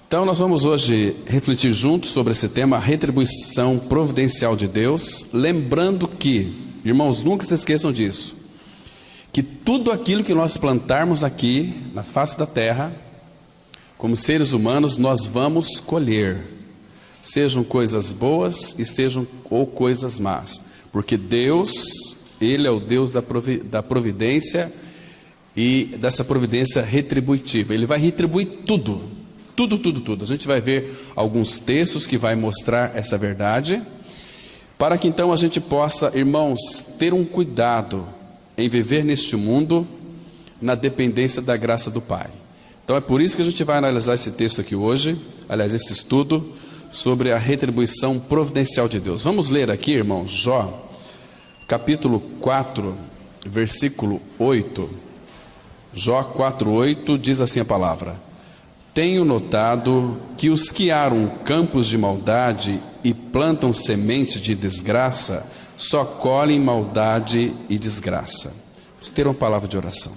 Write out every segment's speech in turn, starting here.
Então nós vamos hoje refletir juntos sobre esse tema, a retribuição providencial de Deus, lembrando que, irmãos, nunca se esqueçam disso, que tudo aquilo que nós plantarmos aqui na face da terra, como seres humanos, nós vamos colher, sejam coisas boas e sejam ou coisas más, porque Deus, Ele é o Deus da providência e dessa providência retributiva. Ele vai retribuir tudo. A gente vai ver alguns textos que vai mostrar essa verdade, para que então a gente possa, irmãos, ter um cuidado em viver neste mundo na dependência da graça do Pai. Então é por isso que a gente vai analisar esse texto aqui hoje, aliás, esse estudo sobre a retribuição providencial de Deus. Vamos ler aqui, irmãos, Jó, capítulo 4, versículo 8. Jó 4:8 diz assim a palavra: tenho notado que os que aram campos de maldade e plantam sementes de desgraça, só colhem maldade e desgraça. Vamos ter uma palavra de oração.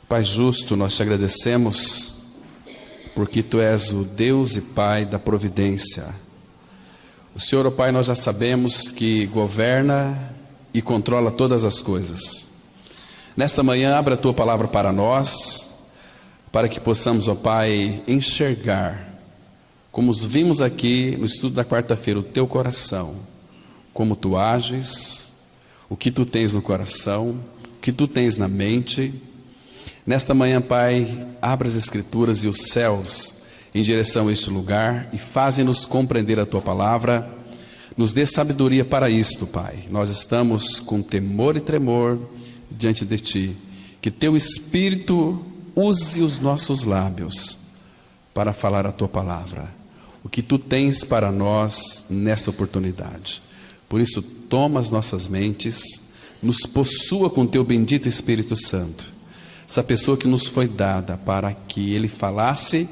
Pai justo, nós te agradecemos, porque Tu és o Deus e Pai da providência. O Senhor, ó Pai, nós já sabemos que governa e controla todas as coisas. Nesta manhã, abre a Tua palavra para nós, para que possamos, ó Pai, enxergar, como os vimos aqui no estudo da quarta-feira, o Teu coração, como Tu ages, o que Tu tens no coração, o que Tu tens na mente. Nesta manhã, Pai, abra as Escrituras e os céus em direção a este lugar e faze-nos compreender a Tua palavra. Nos dê sabedoria para isto, Pai. Nós estamos com temor e tremor diante de Ti. Que Teu Espírito use os nossos lábios para falar a Tua palavra, o que Tu tens para nós nesta oportunidade. Por isso, toma as nossas mentes, nos possua com Teu bendito Espírito Santo, essa pessoa que nos foi dada para que Ele falasse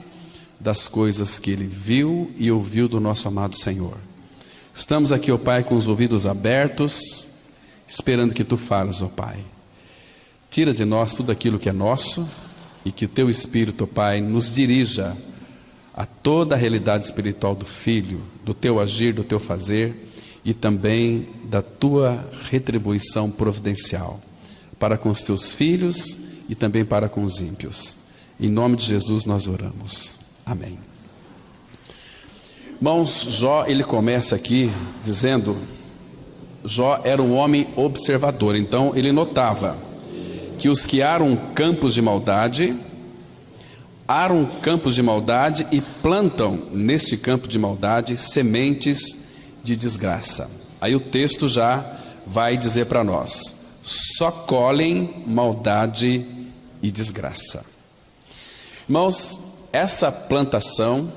das coisas que Ele viu e ouviu do nosso amado Senhor. Estamos aqui, ó Pai, com os ouvidos abertos, esperando que Tu fales, ó Pai. Tira de nós tudo aquilo que é nosso, e que o Teu Espírito, Pai, nos dirija a toda a realidade espiritual do Filho, do Teu agir, do Teu fazer, e também da Tua retribuição providencial, para com os Teus filhos e também para com os ímpios. Em nome de Jesus nós oramos. Amém. Irmãos, Jó, ele começa aqui dizendo, Jó era um homem observador, então ele notava que os que aram campos de maldade e plantam neste campo de maldade sementes de desgraça. Aí o texto já vai dizer para nós, só colhem maldade e desgraça. Irmãos, essa plantação,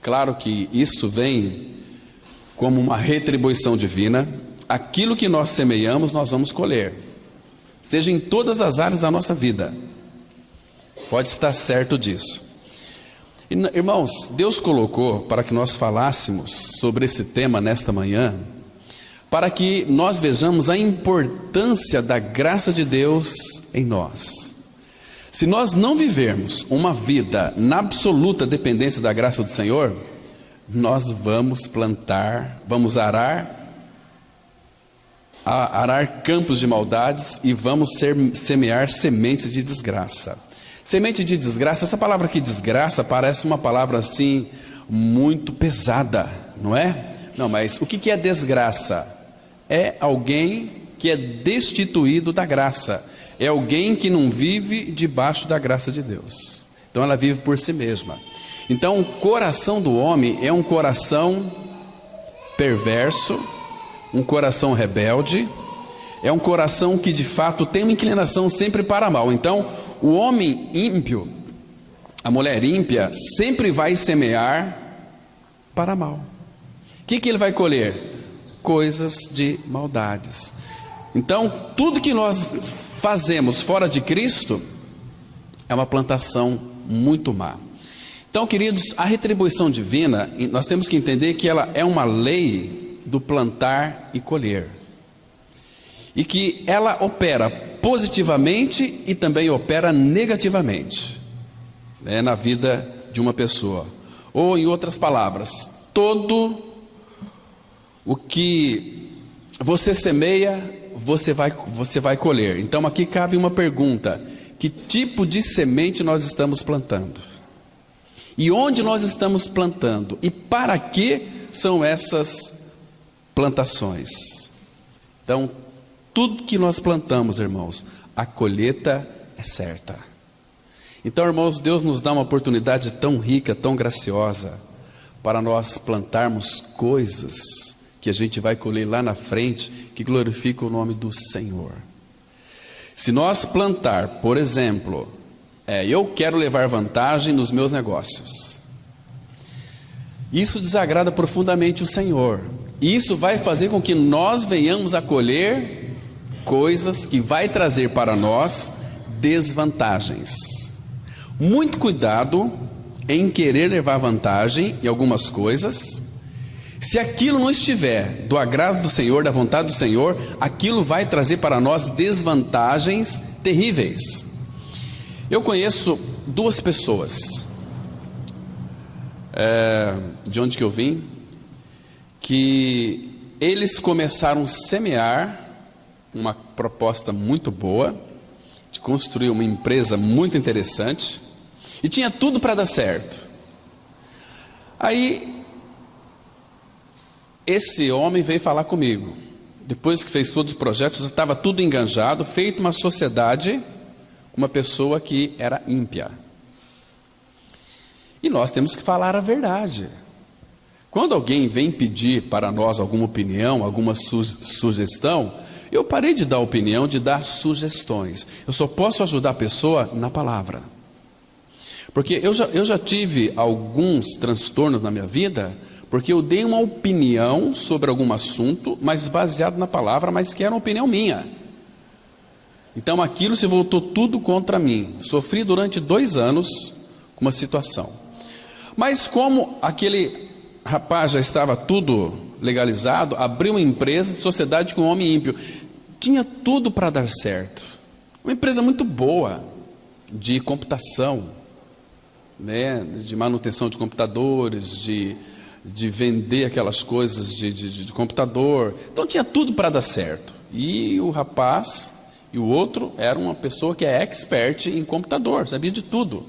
claro que isso vem como uma retribuição divina, aquilo que nós semeamos nós vamos colher, seja em todas as áreas da nossa vida, pode estar certo disso. Irmãos, Deus colocou para que nós falássemos sobre esse tema nesta manhã, para que nós vejamos a importância da graça de Deus em nós. Se nós não vivermos uma vida na absoluta dependência da graça do Senhor, nós vamos plantar, vamos arar campos de maldades e vamos semear sementes de desgraça. Semente de desgraça, essa palavra aqui, desgraça, parece uma palavra assim, muito pesada, não é? Não, mas o que é desgraça? É alguém que é destituído da graça, é alguém que não vive debaixo da graça de Deus, então ela vive por si mesma. Então o coração do homem é um coração perverso, um coração rebelde, é um coração que de fato tem uma inclinação sempre para mal. Então o homem ímpio, a mulher ímpia, sempre vai semear para mal. O que ele vai colher? Coisas de maldades. Então tudo que nós fazemos fora de Cristo é uma plantação muito má. Então, queridos, a retribuição divina, nós temos que entender que ela é uma lei do plantar e colher, e que ela opera positivamente e também opera negativamente. né, na vida de uma pessoa. Ou, em outras palavras, todo o que você semeia, você vai colher. Então aqui cabe uma pergunta: que tipo de semente nós estamos plantando? E onde nós estamos plantando? E para que são essas plantações? Então, tudo que nós plantamos, irmãos, a colheita é certa. Então, irmãos, Deus nos dá uma oportunidade tão rica, tão graciosa, para nós plantarmos coisas que a gente vai colher lá na frente, que glorifica o nome do Senhor. Se nós plantar, por exemplo, eu quero levar vantagem nos meus negócios, isso desagrada profundamente o Senhor. E isso vai fazer com que nós venhamos a colher coisas que vai trazer para nós desvantagens. Muito cuidado em querer levar vantagem em algumas coisas. Se aquilo não estiver do agrado do Senhor, da vontade do Senhor, aquilo vai trazer para nós desvantagens terríveis. Eu conheço duas pessoas, de onde que eu vim, que eles começaram a semear uma proposta muito boa, de construir uma empresa muito interessante, e tinha tudo para dar certo. Aí, esse homem veio falar comigo, depois que fez todos os projetos, estava tudo enganjado, feito uma sociedade, uma pessoa que era ímpia. E nós temos que falar a verdade. Quando alguém vem pedir para nós alguma opinião, alguma sugestão, eu parei de dar opinião, de dar sugestões. Eu só posso ajudar a pessoa na palavra. Porque eu já tive alguns transtornos na minha vida, porque eu dei uma opinião sobre algum assunto, mas baseado na palavra, mas que era uma opinião minha. Então aquilo se voltou tudo contra mim. Sofri durante 2 anos com uma situação. Mas como aquele rapaz já estava tudo legalizado, abriu uma empresa de sociedade com um homem ímpio. Tinha tudo para dar certo. Uma empresa muito boa, de computação, né, de manutenção de computadores, de vender aquelas coisas de computador. Então tinha tudo para dar certo. E o rapaz e o outro era uma pessoa que é expert em computador, sabia de tudo.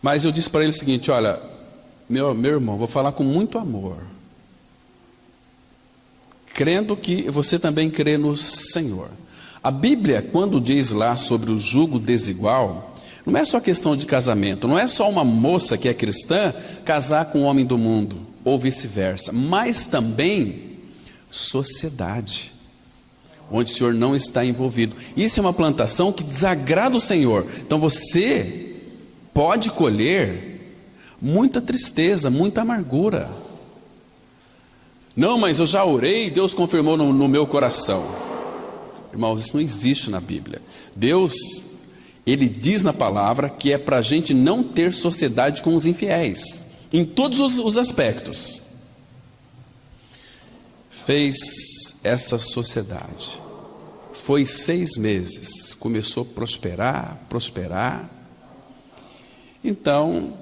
Mas eu disse para ele o seguinte: olha, meu irmão, vou falar com muito amor, crendo que você também crê no Senhor. A Bíblia, quando diz lá sobre o jugo desigual, não é só questão de casamento, não é só uma moça que é cristã casar com um homem do mundo, ou vice-versa, mas também sociedade, onde o Senhor não está envolvido. Isso é uma plantação que desagrada o Senhor. Então você pode colher muita tristeza, muita amargura. Não, mas eu já orei e Deus confirmou no meu coração. Irmãos, isso não existe na Bíblia. Deus, Ele diz na palavra que é para a gente não ter sociedade com os infiéis, em todos os aspectos. Fez essa sociedade, foi 6 meses, começou a prosperar. Então,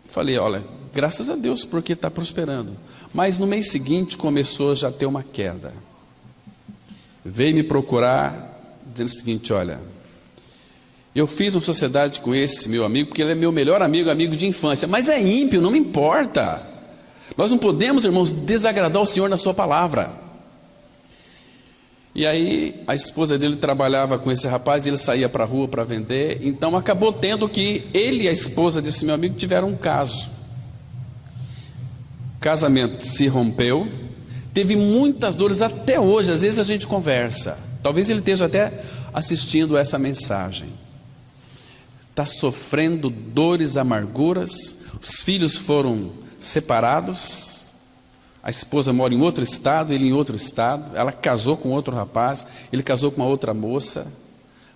falei, olha, graças a Deus porque está prosperando. Mas no mês seguinte começou já a ter uma queda. Veio me procurar dizendo o seguinte: olha, eu fiz uma sociedade com esse meu amigo porque ele é meu melhor amigo de infância, mas é ímpio, não me importa. Nós não podemos, irmãos, desagradar o Senhor na sua palavra. E aí a esposa dele trabalhava com esse rapaz e ele saía para a rua para vender. Então acabou tendo que ele e a esposa desse meu amigo tiveram um caso. O casamento se rompeu, teve muitas dores até hoje. Às vezes a gente conversa, talvez ele esteja até assistindo essa mensagem. Está sofrendo dores, amarguras. Os filhos foram separados. A esposa mora em outro estado, ele em outro estado. Ela casou com outro rapaz, ele casou com uma outra moça.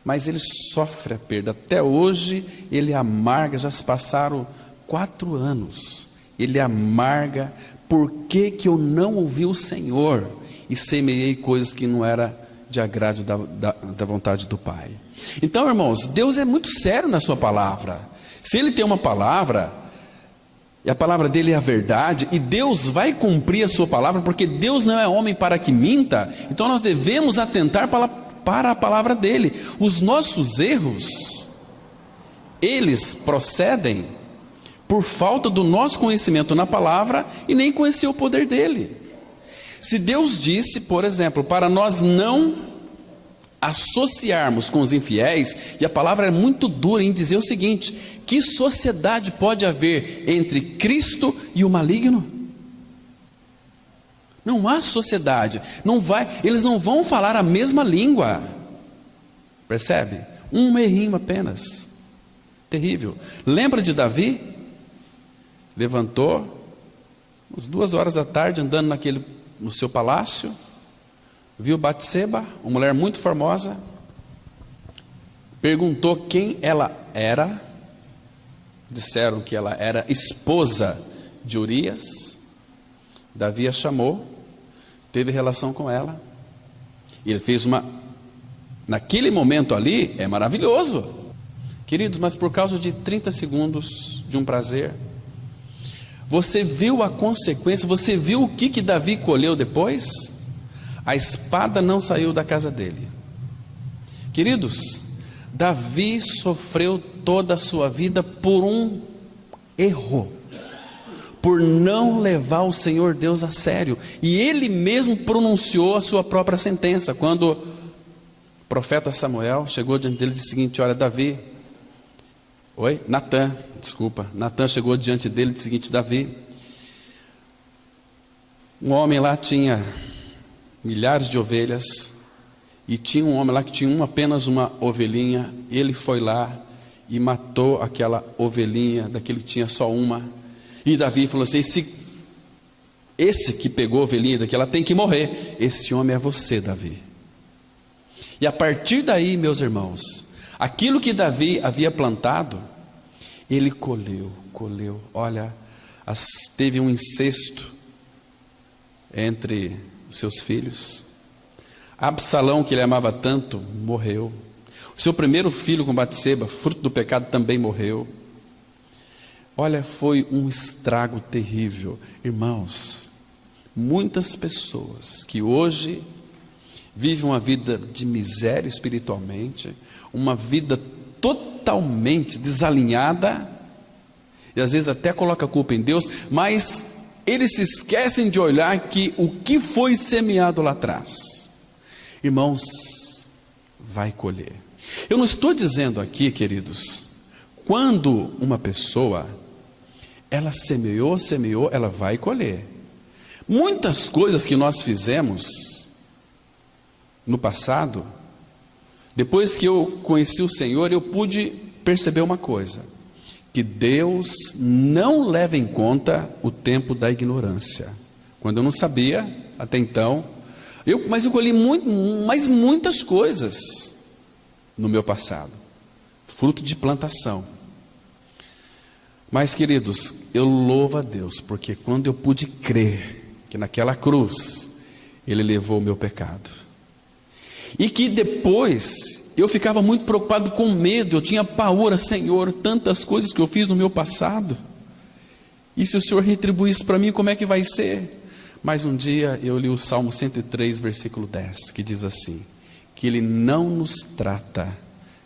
Mas ele sofre a perda. Até hoje ele amarga. Já se passaram 4 anos. Ele amarga. Por que que eu não ouvi o Senhor e semeei coisas que não era de agrado da vontade do Pai? Então, irmãos, Deus é muito sério na sua palavra. Se ele tem uma palavra, e a palavra dele é a verdade, e Deus vai cumprir a sua palavra, porque Deus não é homem para que minta, então nós devemos atentar para a palavra dele. Os nossos erros, eles procedem por falta do nosso conhecimento na palavra e nem conhecer o poder dele. Se Deus disse, por exemplo, para nós não associarmos com os infiéis, e a palavra é muito dura em dizer o seguinte: que sociedade pode haver entre Cristo e o maligno? Não há sociedade, eles não vão falar a mesma língua, percebe? Um errinho apenas, terrível. Lembra de Davi? Levantou, umas 2 horas da tarde, andando no seu palácio, viu Batseba, uma mulher muito famosa, perguntou quem ela era, disseram que ela era esposa de Urias. Davi a chamou, teve relação com ela, e ele fez naquele momento ali, é maravilhoso, queridos, mas por causa de 30 segundos de um prazer, você viu a consequência, você viu o que Davi colheu depois? A espada não saiu da casa dele. Queridos, Davi sofreu toda a sua vida por um erro, por não levar o Senhor Deus a sério, e ele mesmo pronunciou a sua própria sentença, quando o profeta Samuel chegou diante dele e disse o seguinte: olha, Davi, Natan chegou diante dele e disse o seguinte: Davi, um homem lá tinha milhares de ovelhas, e tinha um homem lá que tinha apenas uma ovelhinha. Ele foi lá e matou aquela ovelhinha, daquele que tinha só uma. E Davi falou assim: esse que pegou a ovelhinha daquela tem que morrer. Esse homem é você, Davi. E a partir daí, meus irmãos, aquilo que Davi havia plantado, ele colheu. Olha, teve um incesto entre os seus filhos. Absalão, que ele amava tanto, morreu. O seu primeiro filho com Batseba, fruto do pecado, também morreu. Olha, foi um estrago terrível. Irmãos, muitas pessoas que hoje vivem uma vida de miséria espiritualmente, uma vida totalmente desalinhada, e às vezes até coloca a culpa em Deus, mas eles se esquecem de olhar que o que foi semeado lá atrás, irmãos, vai colher. Eu não estou dizendo aqui, queridos, quando uma pessoa, ela semeou, ela vai colher. Muitas coisas que nós fizemos no passado, depois que eu conheci o Senhor, eu pude perceber uma coisa: que Deus não leva em conta o tempo da ignorância. Quando eu não sabia, até então, mas eu colhi muitas coisas no meu passado, fruto de plantação. Mas, queridos, eu louvo a Deus, porque quando eu pude crer que naquela cruz Ele levou o meu pecado, e que depois eu ficava muito preocupado, com medo, eu tinha pavor, Senhor, tantas coisas que eu fiz no meu passado, e se o Senhor retribuir isso para mim, como é que vai ser? Mas um dia eu li o Salmo 103, versículo 10, que diz assim: que Ele não nos trata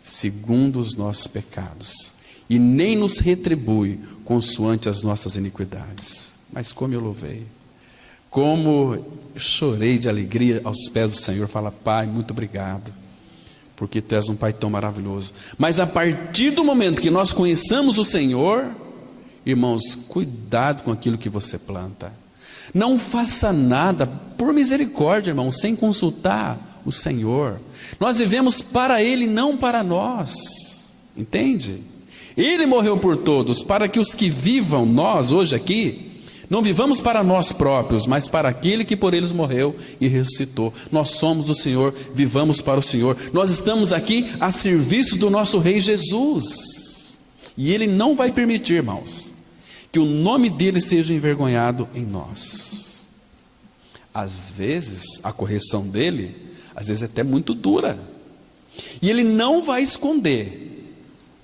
segundo os nossos pecados, e nem nos retribui consoante as nossas iniquidades. Mas como eu louvei, como chorei de alegria aos pés do Senhor. Fala: Pai, muito obrigado, porque Tu és um Pai tão maravilhoso. Mas a partir do momento que nós conheçamos o Senhor, irmãos, cuidado com aquilo que você planta. Não faça nada, por misericórdia, irmão, sem consultar o Senhor. Nós vivemos para Ele, não para nós, entende? Ele morreu por todos, para que os que vivam, nós hoje aqui, não vivamos para nós próprios, mas para aquele que por eles morreu e ressuscitou. Nós somos do Senhor, vivamos para o Senhor. Nós estamos aqui a serviço do nosso Rei Jesus, e Ele não vai permitir, irmãos, que o nome dele seja envergonhado em nós. Às vezes a correção dele, às vezes é até muito dura, e Ele não vai esconder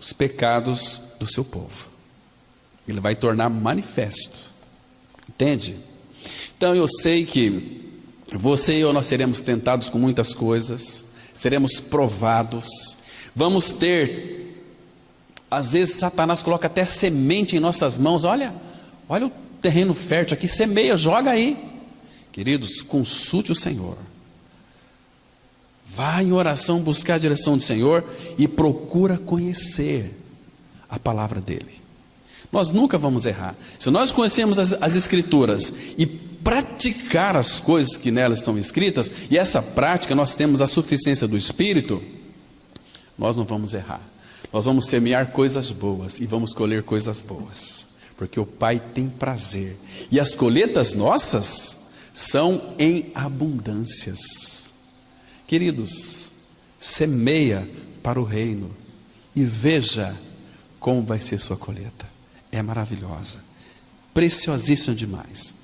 os pecados do seu povo. Ele vai tornar manifesto. Entende? Então eu sei que você e eu, nós seremos tentados com muitas coisas, seremos provados, vamos ter, às vezes Satanás coloca até semente em nossas mãos. Olha o terreno fértil aqui, semeia, joga aí. Queridos, consulte o Senhor, vá em oração buscar a direção do Senhor e procura conhecer a palavra dele. Nós nunca vamos errar. Se nós conhecemos as Escrituras e praticar as coisas que nelas estão escritas, e essa prática nós temos a suficiência do Espírito, nós não vamos errar. Nós vamos semear coisas boas e vamos colher coisas boas, porque o Pai tem prazer, e as colheitas nossas são em abundâncias. Queridos, semeia para o reino e veja como vai ser sua colheita. É maravilhosa, preciosíssima demais.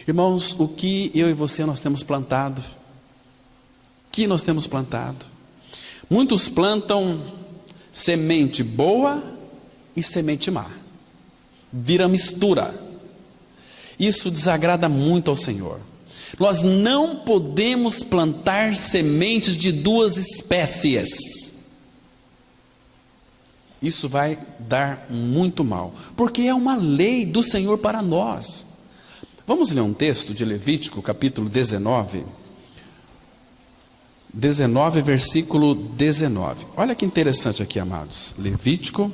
Irmãos, o que eu e você nós temos plantado? Que nós temos plantado? Muitos plantam semente boa e semente má. Vira mistura. Isso desagrada muito ao Senhor. Nós não podemos plantar sementes de duas espécies. Isso vai dar muito mal, porque é uma lei do Senhor para nós. Vamos ler um texto de Levítico, capítulo 19, versículo 19. Olha que interessante aqui, amados. Levítico,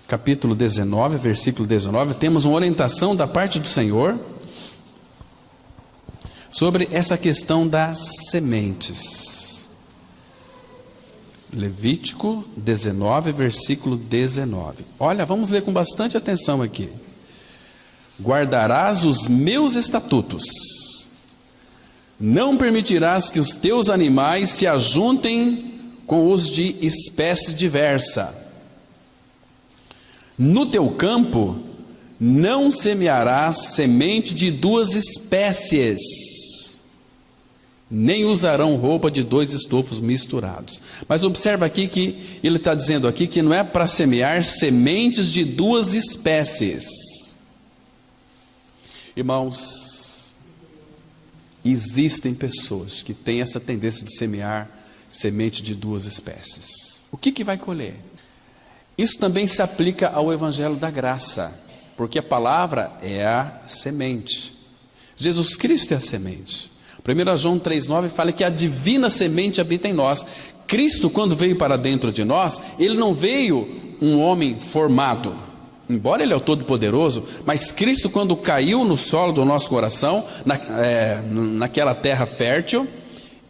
capítulo 19, versículo 19. Temos uma orientação da parte do Senhor sobre essa questão das sementes. Levítico 19, versículo 19. Olha, vamos ler com bastante atenção aqui. Guardarás os meus estatutos, não permitirás que os teus animais se ajuntem com os de espécie diversa. No teu campo não semearás semente de duas espécies, nem usarão roupa de dois estofos misturados. Mas observa aqui que ele está dizendo aqui que não é para semear sementes de duas espécies. Irmãos, existem pessoas que têm essa tendência de semear semente de duas espécies. O que vai colher? Isso também se aplica ao Evangelho da Graça, porque a palavra é a semente. Jesus Cristo é a semente. 1 João 3,9 fala que a divina semente habita em nós. Cristo, quando veio para dentro de nós, ele não veio um homem formado, embora ele é o Todo-Poderoso, mas Cristo, quando caiu no solo do nosso coração, naquela terra fértil,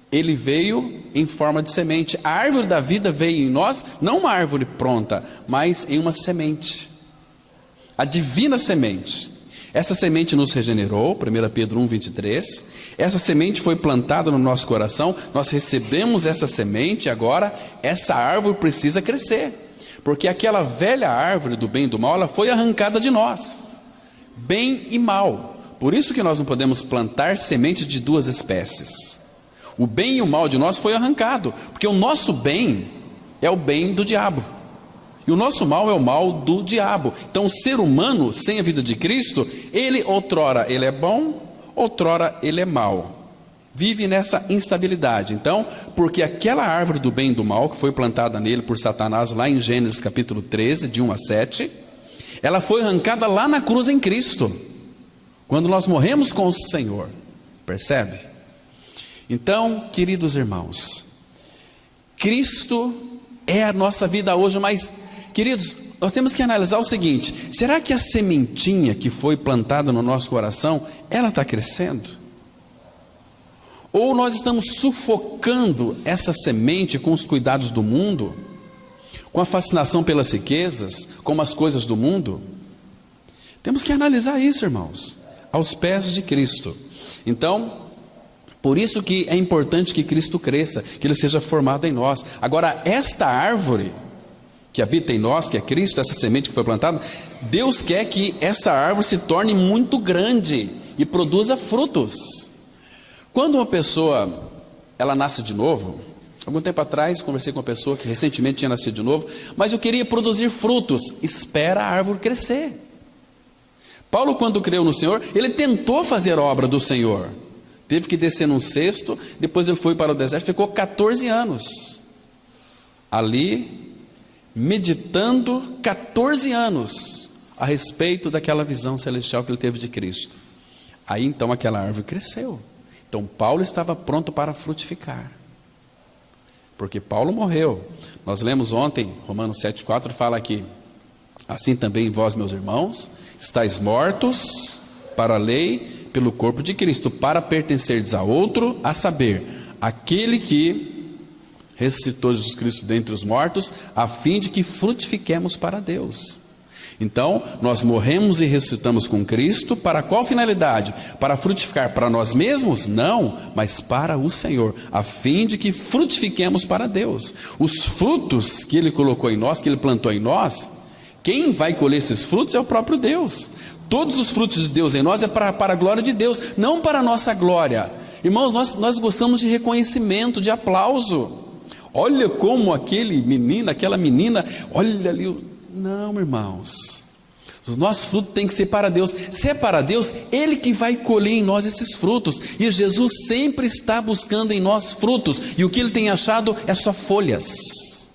ele veio em forma de semente. A árvore da vida veio em nós, não uma árvore pronta, mas em uma semente, a divina semente. Essa semente nos regenerou, 1 Pedro 1,23. Essa semente foi plantada no nosso coração, nós recebemos essa semente, agora essa árvore precisa crescer, porque aquela velha árvore do bem e do mal, ela foi arrancada de nós, bem e mal. Por isso que nós não podemos plantar semente de duas espécies. O bem e o mal de nós foi arrancado, porque o nosso bem é o bem do diabo, e o nosso mal é o mal do diabo. Então o ser humano sem a vida de Cristo, ele outrora ele é bom, outrora ele é mau, vive nessa instabilidade. Então, porque aquela árvore do bem e do mal que foi plantada nele por Satanás lá em Gênesis capítulo 13, de 1 a 7, ela foi arrancada lá na cruz em Cristo, quando nós morremos com o Senhor, percebe? Então, queridos irmãos, Cristo é a nossa vida hoje, mas queridos, nós temos que analisar o seguinte: será que a sementinha que foi plantada no nosso coração, ela está crescendo? Ou nós estamos sufocando essa semente com os cuidados do mundo, com a fascinação pelas riquezas, com as coisas do mundo? Temos que analisar isso, irmãos, aos pés de Cristo. Então, por isso que é importante que Cristo cresça, que Ele seja formado em nós. Agora, esta árvore que habita em nós, que é Cristo, essa semente que foi plantada, Deus quer que essa árvore se torne muito grande e produza frutos. Quando uma pessoa, ela nasce de novo, Algum tempo atrás, conversei com uma pessoa que recentemente tinha nascido de novo, mas eu queria produzir frutos. Espera a árvore crescer. Paulo, quando creu no Senhor, ele tentou fazer a obra do Senhor. Teve que descer num cesto, depois ele foi para o deserto, ficou 14 anos. Ali, meditando 14 anos a respeito daquela visão celestial que ele teve de Cristo. Aí então aquela árvore cresceu. Então Paulo estava pronto para frutificar. Porque Paulo morreu. Nós lemos ontem, Romanos 7,4 fala aqui: assim também vós, meus irmãos, estáis mortos para a lei, pelo corpo de Cristo, para pertencerdes a outro, a saber, aquele que ressuscitou Jesus Cristo dentre os mortos, a fim de que frutifiquemos para Deus. Então, nós morremos e ressuscitamos com Cristo, para qual finalidade? Para frutificar para nós mesmos? Não, mas para o Senhor, a fim de que frutifiquemos para Deus. Os frutos que Ele colocou em nós, que Ele plantou em nós, quem vai colher esses frutos é o próprio Deus. Todos os frutos de Deus em nós é para a glória de Deus, não para a nossa glória. Irmãos, nós gostamos de reconhecimento, de aplauso. Olha como aquele menino, aquela menina, olha ali. Não, irmãos, os nossos frutos têm que ser para Deus. Se é para Deus, Ele que vai colher em nós esses frutos. E Jesus sempre está buscando em nós frutos, e o que Ele tem achado é só folhas.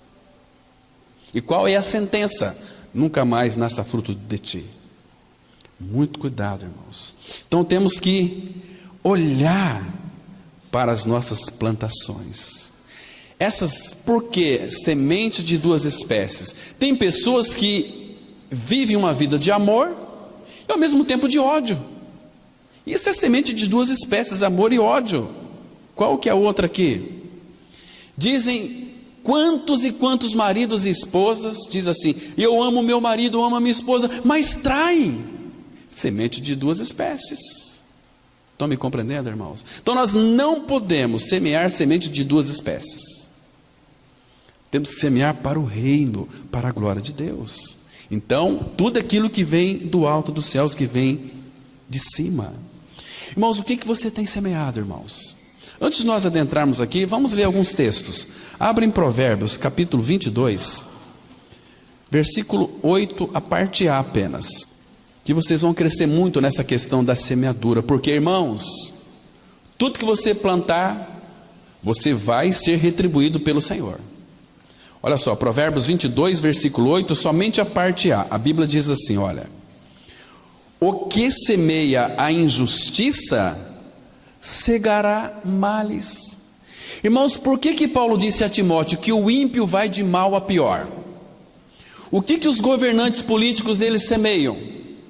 E qual é a sentença? Nunca mais nasça fruto de ti. Muito cuidado, irmãos. Então temos que olhar para as nossas plantações. Por que semente de duas espécies? Tem pessoas que vivem uma vida de amor e ao mesmo tempo de ódio. Isso é semente de duas espécies, amor e ódio. Qual que é a outra aqui? Dizem quantos e quantos maridos e esposas, diz assim: eu amo meu marido, eu amo a minha esposa, mas traem. Semente de duas espécies. Estão me compreendendo, irmãos? Então nós não podemos semear semente de duas espécies. Temos que semear para o reino, para a glória de Deus. Então, tudo aquilo que vem do alto dos céus, que vem de cima. Irmãos, o que você tem semeado, irmãos? Antes de nós adentrarmos aqui, vamos ler alguns textos. Abre em Provérbios, capítulo 22, versículo 8, a parte A apenas. Que vocês vão crescer muito nessa questão da semeadura, porque, irmãos, tudo que você plantar, você vai ser retribuído pelo Senhor. Olha só, Provérbios 22, versículo 8, somente a parte A. A Bíblia diz assim, olha: o que semeia a injustiça, cegará males. Irmãos, por que Paulo disse a Timóteo que o ímpio vai de mal a pior? O que os governantes políticos eles semeiam?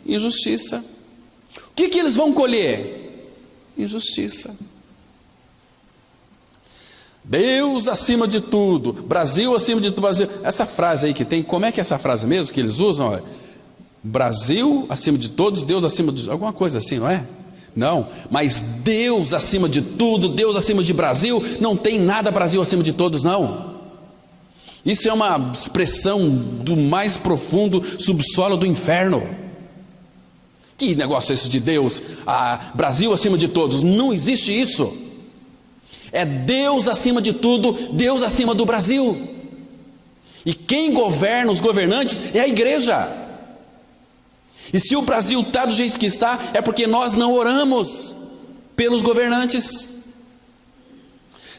Injustiça. O que eles vão colher? Injustiça. Deus acima de tudo, Brasil acima de tudo, Brasil. Essa frase aí que tem, como é que é essa frase mesmo que eles usam? Olha, Brasil acima de todos, Deus acima de... alguma coisa assim, não é? Não, mas Deus acima de tudo, Deus acima de Brasil, não tem nada Brasil acima de todos, não. Isso é uma expressão do mais profundo subsolo do inferno. Que negócio é esse de Deus, Brasil acima de todos? Não existe isso. É Deus acima de tudo, Deus acima do Brasil. E quem governa, os governantes, é a igreja. E se o Brasil está do jeito que está, é porque nós não oramos pelos governantes.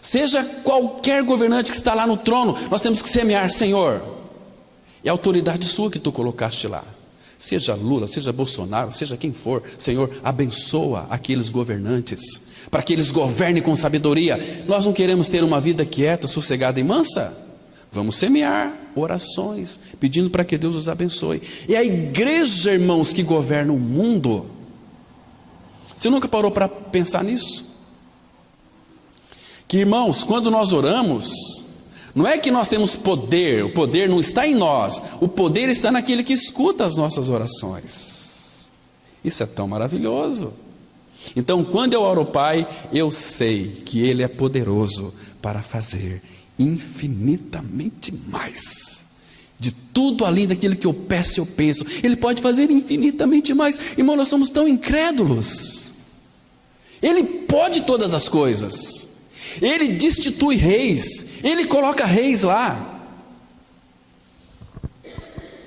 Seja qualquer governante que está lá no trono, nós temos que semear: Senhor, é a autoridade sua que tu colocaste lá. Seja Lula, seja Bolsonaro, seja quem for, Senhor, abençoa aqueles governantes, para que eles governem com sabedoria. Nós não queremos ter uma vida quieta, sossegada e mansa. Vamos semear orações, pedindo para que Deus os abençoe. É a igreja, irmãos, que governa o mundo. Você nunca parou para pensar nisso? Que, irmãos, quando nós oramos, não é que nós temos poder, o poder não está em nós, o poder está naquele que escuta as nossas orações. Isso é tão maravilhoso. Então, quando eu oro ao Pai, eu sei que Ele é poderoso para fazer infinitamente mais, de tudo além daquilo que eu peço, eu penso. Ele pode fazer infinitamente mais. Irmão, nós somos tão incrédulos. Ele pode todas as coisas. Ele destitui reis, Ele coloca reis lá,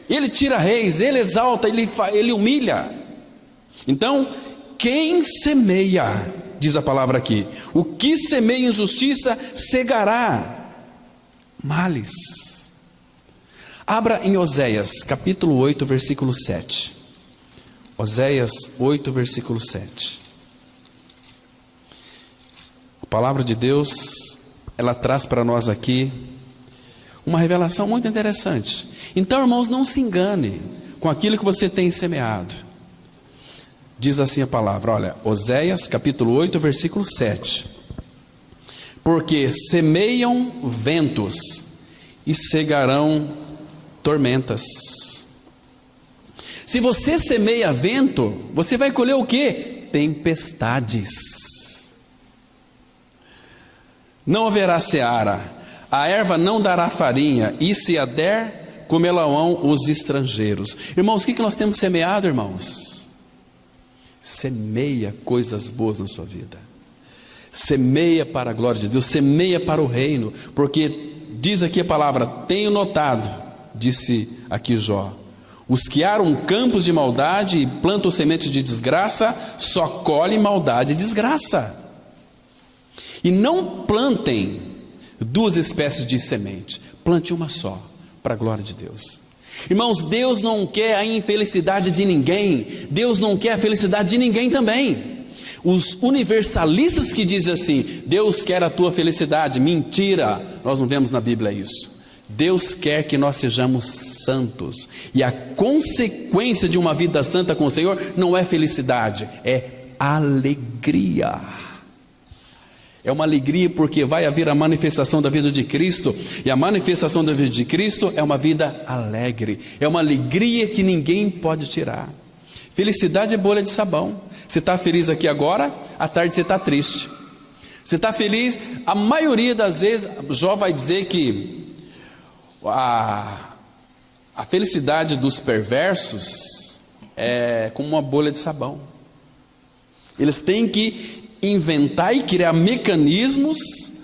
Ele tira reis, Ele exalta, Ele humilha. Então, quem semeia, diz a palavra aqui, o que semeia injustiça cegará males. Abra em Oséias, capítulo 8, versículo 7. Oséias 8, versículo 7. A palavra de Deus, ela traz para nós aqui uma revelação muito interessante. Então, irmãos, não se engane com aquilo que você tem semeado. Diz assim a palavra, olha, Oséias capítulo 8, versículo 7. Porque semeiam ventos e cegarão tormentas. Se você semeia vento, você vai colher o quê? Tempestades. Não haverá seara, a erva não dará farinha, e se a der, comerão os estrangeiros. Irmãos, o que nós temos semeado, irmãos? Semeia coisas boas na sua vida. Semeia para a glória de Deus, semeia para o reino, porque diz aqui a palavra, tenho notado, disse aqui Jó, os que aram campos de maldade e plantam sementes de desgraça, só colhem maldade e desgraça. E não plantem duas espécies de semente, plante uma só, para a glória de Deus. Irmãos, Deus não quer a infelicidade de ninguém, Deus não quer a felicidade de ninguém também. Os universalistas que dizem assim, Deus quer a tua felicidade, mentira, nós não vemos na Bíblia isso. Deus quer que nós sejamos santos, e a consequência de uma vida santa com o Senhor não é felicidade, é alegria. É uma alegria porque vai haver a manifestação da vida de Cristo, e a manifestação da vida de Cristo é uma vida alegre, é uma alegria que ninguém pode tirar. Felicidade é bolha de sabão. Você está feliz aqui agora, à tarde você está triste. Você está feliz, a maioria das vezes, Jó vai dizer que a felicidade dos perversos é como uma bolha de sabão. Eles têm que inventar e criar mecanismos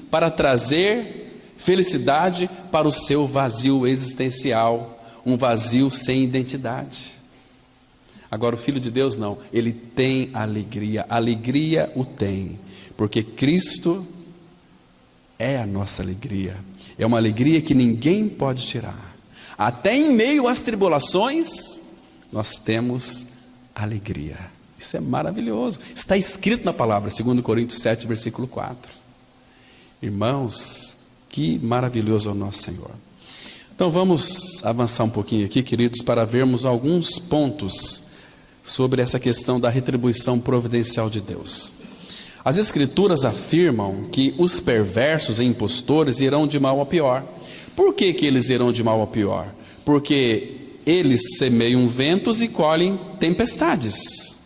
para trazer felicidade para o seu vazio existencial, um vazio sem identidade. Agora o Filho de Deus não, ele tem alegria, alegria o tem, porque Cristo é a nossa alegria, é uma alegria que ninguém pode tirar. Até em meio às tribulações, nós temos alegria. Isso é maravilhoso, está escrito na palavra, 2 Coríntios 7, versículo 4. Irmãos, que maravilhoso é o nosso Senhor. Então vamos avançar um pouquinho aqui, queridos, para vermos alguns pontos sobre essa questão da retribuição providencial de Deus. As Escrituras afirmam que os perversos e impostores irão de mal a pior. Por que eles irão de mal a pior? Porque eles semeiam ventos e colhem tempestades.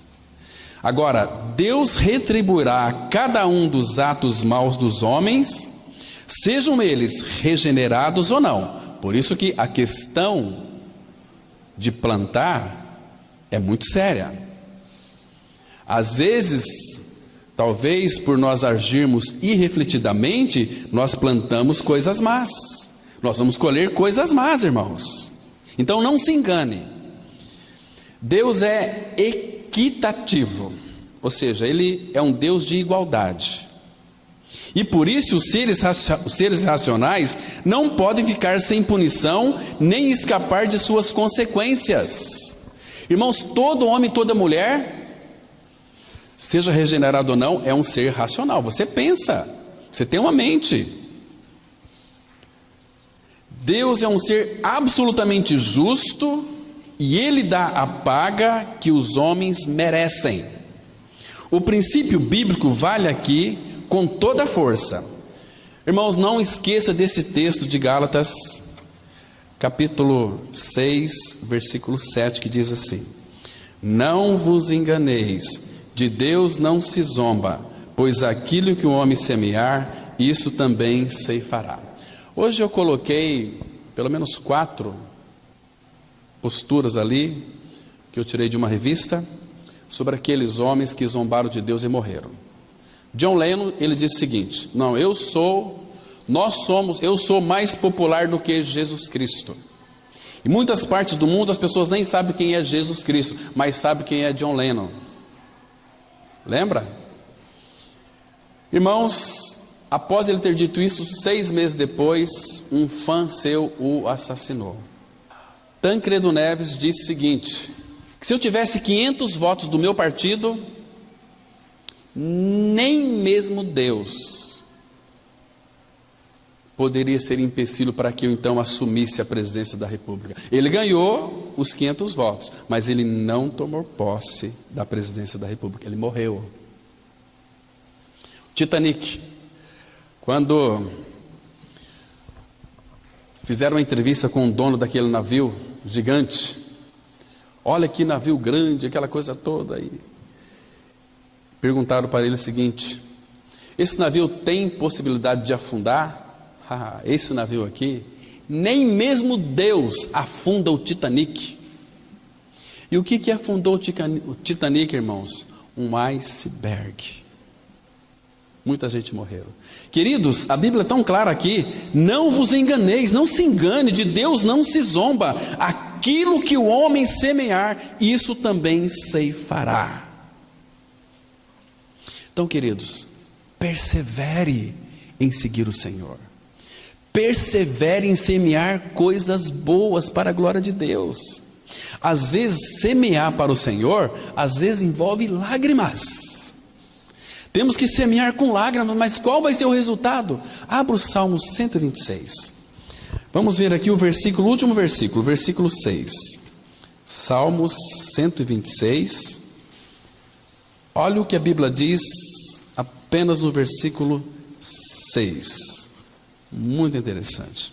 Agora, Deus retribuirá a cada um dos atos maus dos homens, sejam eles regenerados ou não. Por isso que a questão de plantar é muito séria. Às vezes, talvez por nós agirmos irrefletidamente, nós plantamos coisas más. Nós vamos colher coisas más, irmãos. Então não se engane. Deus é equitativo, ou seja, Ele é um Deus de igualdade. E por isso os seres racionais não podem ficar sem punição, nem escapar de suas consequências. Irmãos, todo homem, toda mulher, seja regenerado ou não, é um ser racional. Você pensa, você tem uma mente. Deus é um ser absolutamente justo, e Ele dá a paga que os homens merecem. O princípio bíblico vale aqui com toda a força. Irmãos, não esqueça desse texto de Gálatas, capítulo 6, versículo 7, que diz assim: não vos enganeis, de Deus não se zomba, pois aquilo que o homem semear, isso também ceifará. Hoje eu coloquei pelo menos 4 posturas ali, que eu tirei de uma revista, sobre aqueles homens que zombaram de Deus e morreram. John Lennon, ele disse o seguinte: não, eu sou mais popular do que Jesus Cristo. Em muitas partes do mundo as pessoas nem sabem quem é Jesus Cristo, mas sabem quem é John Lennon. Lembra? Irmãos, após ele ter dito isso, 6 meses depois, um fã seu o assassinou. Tancredo Neves disse o seguinte: que se eu tivesse 500 votos do meu partido, nem mesmo Deus poderia ser empecilho para que eu então assumisse a presidência da República. Ele ganhou os 500 votos, mas ele não tomou posse da presidência da República, ele morreu. Titanic, quando fizeram uma entrevista com o dono daquele navio gigante, olha que navio grande, aquela coisa toda aí. Perguntaram para ele o seguinte: esse navio tem possibilidade de afundar? Esse navio aqui, nem mesmo Deus afunda o Titanic. E o que afundou o Titanic, irmãos? Um iceberg. Muita gente morreu. Queridos, a Bíblia é tão clara aqui: não vos enganeis, não se engane, de Deus não se zomba. Aquilo que o homem semear, isso também ceifará. Então, queridos, persevere em seguir o Senhor. Persevere em semear coisas boas para a glória de Deus. Às vezes, semear para o Senhor, às vezes envolve lágrimas. Temos que semear com lágrimas, mas qual vai ser o resultado? Abra o Salmo 126. Vamos ver aqui o último versículo, versículo 6. Salmos 126. Olha o que a Bíblia diz apenas no versículo 6. Muito interessante.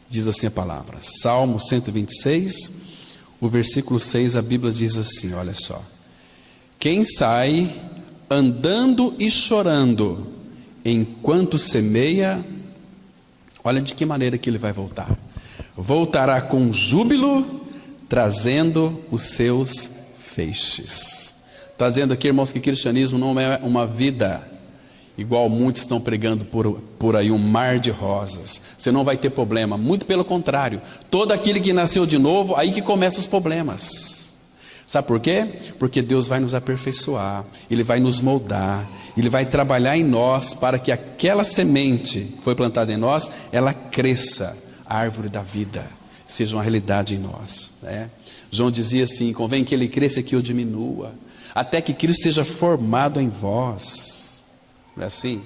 Diz assim a palavra. Salmo 126, o versículo 6, a Bíblia diz assim, olha só: quem sai andando e chorando enquanto semeia, olha de que maneira que ele vai voltar. Voltará com júbilo, trazendo os seus feixes. Está dizendo aqui, irmãos, que cristianismo não é uma vida igual muitos estão pregando por aí, um mar de rosas. Você não vai ter problema, muito pelo contrário. Todo aquele que nasceu de novo, aí que começam os problemas. Sabe por quê? Porque Deus vai nos aperfeiçoar, Ele vai nos moldar, Ele vai trabalhar em nós para que aquela semente que foi plantada em nós, ela cresça, a árvore da vida, seja uma realidade em nós, né? João dizia assim: convém que Ele cresça e que eu diminua, até que Cristo seja formado em vós. Não é assim?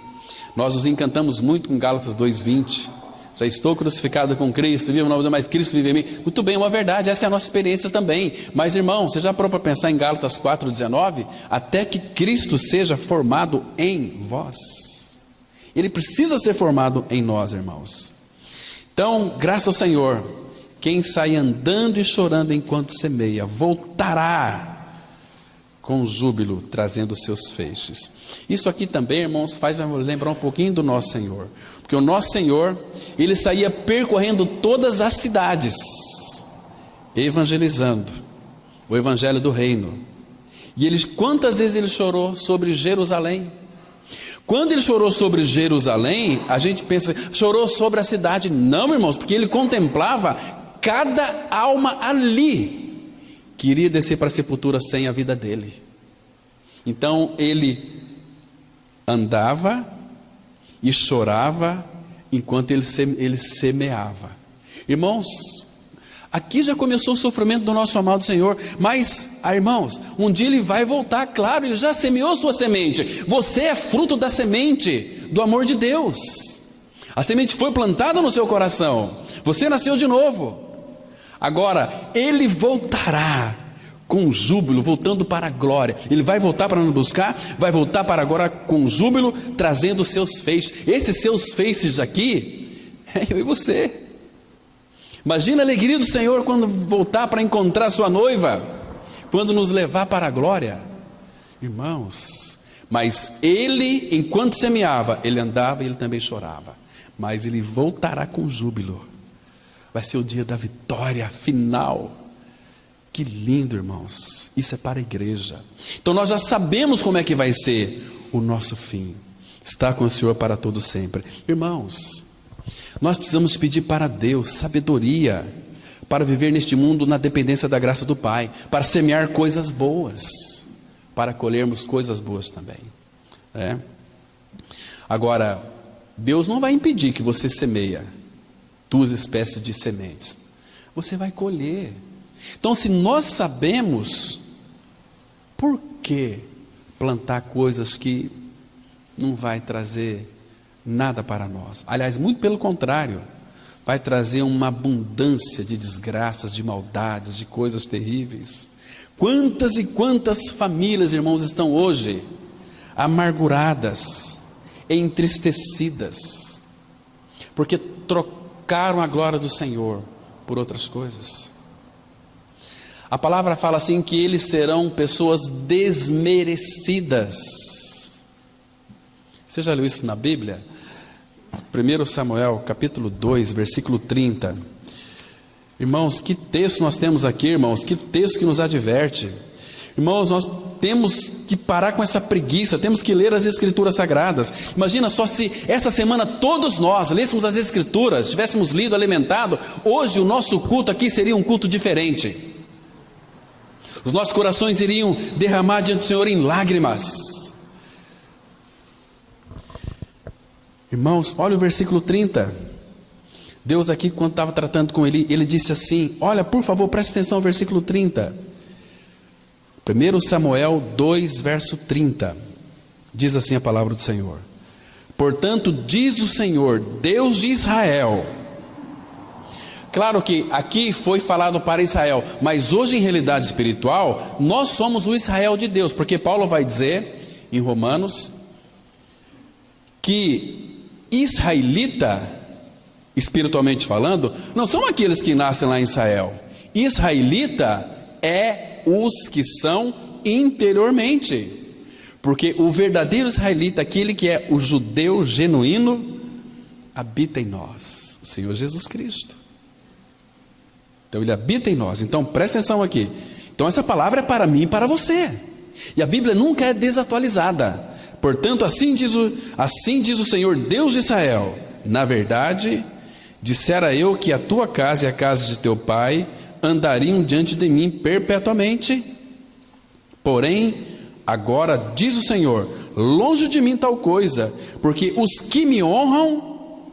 Nós nos encantamos muito com Gálatas 2:20. Já estou crucificado com Cristo, vivo não mais, Cristo vive em mim. Muito bem, é uma verdade, essa é a nossa experiência também. Mas, irmão, você já parou para pensar em Gálatas 4:19? Até que Cristo seja formado em vós. Ele precisa ser formado em nós, irmãos. Então, graças ao Senhor, quem sai andando e chorando enquanto semeia, voltará com júbilo, trazendo os seus feixes. Isso aqui também, irmãos, faz lembrar um pouquinho do nosso Senhor. Porque o nosso Senhor, Ele saía percorrendo todas as cidades, evangelizando o evangelho do reino. E quantas vezes Ele chorou sobre Jerusalém? Quando Ele chorou sobre Jerusalém, a gente pensa, chorou sobre a cidade. Não, irmãos, porque Ele contemplava cada alma ali que iria descer para a sepultura sem a vida dele. Então ele andava e chorava enquanto ele semeava. Irmãos, aqui já começou o sofrimento do nosso amado Senhor, mas, irmãos, um dia Ele vai voltar, claro, Ele já semeou sua semente. Você é fruto da semente do amor de Deus. A semente foi plantada no seu coração, você nasceu de novo. Agora, Ele voltará com júbilo, voltando para a glória. Ele vai voltar para nos buscar, vai voltar para agora com júbilo, trazendo os seus feixes. Esses seus feixes aqui, é eu e você. Imagina a alegria do Senhor quando voltar para encontrar sua noiva, quando nos levar para a glória. Irmãos, mas Ele, enquanto semeava, Ele andava e Ele também chorava. Mas Ele voltará com júbilo. Vai ser o dia da vitória final. Que lindo, irmãos. Isso é para a igreja. Então nós já sabemos como é que vai ser. o nosso fim. Está com o Senhor para todo sempre. Irmãos, nós precisamos pedir para Deus sabedoria para viver neste mundo na dependência da graça do Pai, para semear coisas boas, para colhermos coisas boas também. Agora, Deus não vai impedir que você semeia 2 espécies de sementes. Você vai colher. Então, se nós sabemos, por que plantar coisas que não vai trazer nada para nós? Aliás, muito pelo contrário, vai trazer uma abundância de desgraças, de maldades, de coisas terríveis. Quantas e quantas famílias, irmãos, estão hoje amarguradas, entristecidas, porque trocaram a glória do Senhor por outras coisas. A palavra fala assim que eles serão pessoas desmerecidas. Você já leu isso na Bíblia? 1 Samuel, capítulo 2, versículo 30. Irmãos, que texto nós temos aqui, irmãos, que texto que nos adverte. Irmãos, nós temos que parar com essa preguiça, temos que ler as Escrituras Sagradas. Imagina só se essa semana todos nós lêssemos as Escrituras, tivéssemos lido, alimentado, hoje o nosso culto aqui seria um culto diferente. Os nossos corações iriam derramar diante do Senhor em lágrimas. Irmãos, olha o versículo 30. Deus aqui, quando estava tratando com ele disse assim, olha, por favor, preste atenção ao versículo 30. 1 Samuel 2, verso 30. Diz assim a palavra do Senhor. Portanto, diz o Senhor, Deus de Israel. Claro que aqui foi falado para Israel, mas hoje em realidade espiritual, nós somos o Israel de Deus, porque Paulo vai dizer em Romanos que israelita, espiritualmente falando, não são aqueles que nascem lá em Israel. Israelita é os que são interiormente, porque o verdadeiro israelita, aquele que é o judeu genuíno, habita em nós, o Senhor Jesus Cristo. Então ele habita em nós. Então presta atenção aqui. Então essa palavra é para mim e para você, e a Bíblia nunca é desatualizada. Portanto, assim diz o Senhor, Deus de Israel, na verdade, dissera eu que a tua casa e a casa de teu pai andariam diante de mim perpetuamente. Porém, agora diz o Senhor, longe de mim tal coisa, porque os que me honram,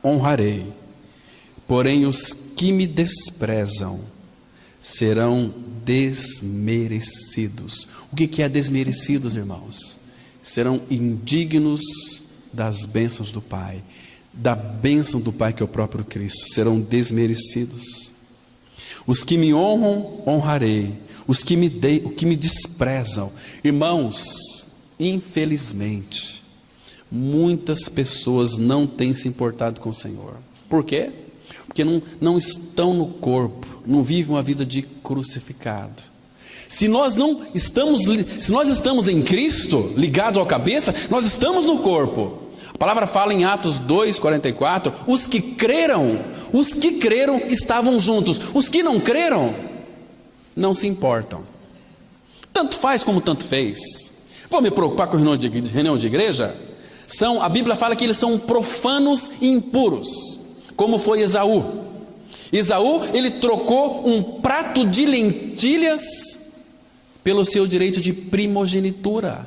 honrarei, porém os que me desprezam serão desmerecidos. O que é desmerecidos, irmãos? Serão indignos das bênçãos do Pai, da bênção do Pai que é o próprio Cristo, serão desmerecidos. Os que me honram, honrarei, os que me desprezam. Irmãos, infelizmente, muitas pessoas não têm se importado com o Senhor. Por quê? Porque não estão no corpo, não vivem uma vida de crucificado. Se nós estamos em Cristo, ligado à cabeça, nós estamos no corpo. A palavra fala em Atos 2:44, os que creram estavam juntos. Os que não creram, não se importam. Tanto faz como tanto fez. Vou me preocupar com reunião de igreja? A Bíblia fala que eles são profanos e impuros, como foi Esaú. Esaú, ele trocou um prato de lentilhas pelo seu direito de primogenitura.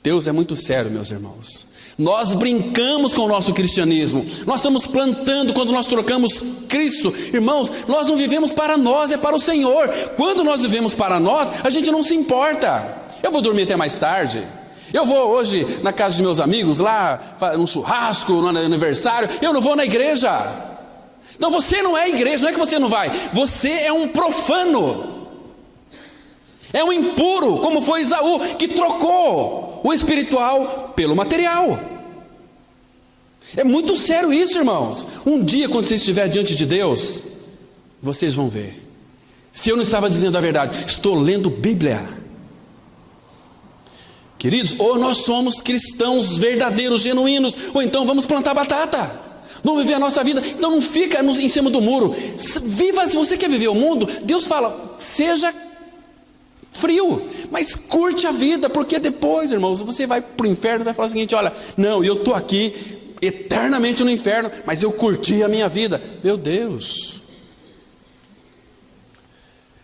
Deus é muito sério, meus irmãos. Nós brincamos com o nosso cristianismo, nós estamos plantando quando nós trocamos Cristo. Irmãos, nós não vivemos para nós, é para o Senhor. Quando nós vivemos para nós, a gente não se importa. Eu vou dormir até mais tarde, eu vou hoje na casa de meus amigos lá, num churrasco, no aniversário, eu não vou na igreja. Então você não é igreja, não é que você não vai, você é um profano, é um impuro, como foi Esaú, que trocou o espiritual pelo material. É muito sério isso, irmãos. Um dia, quando você estiver diante de Deus, vocês vão ver se eu não estava dizendo a verdade. Estou lendo Bíblia. Queridos, ou nós somos cristãos verdadeiros, genuínos, ou então vamos plantar batata, vamos viver a nossa vida. Então não fica em cima do muro. Viva, se você quer viver o mundo, Deus fala, frio, mas curte a vida, porque depois, irmãos, você vai para o inferno e vai falar o seguinte: olha, não, eu estou aqui eternamente no inferno, mas eu curti a minha vida. Meu Deus,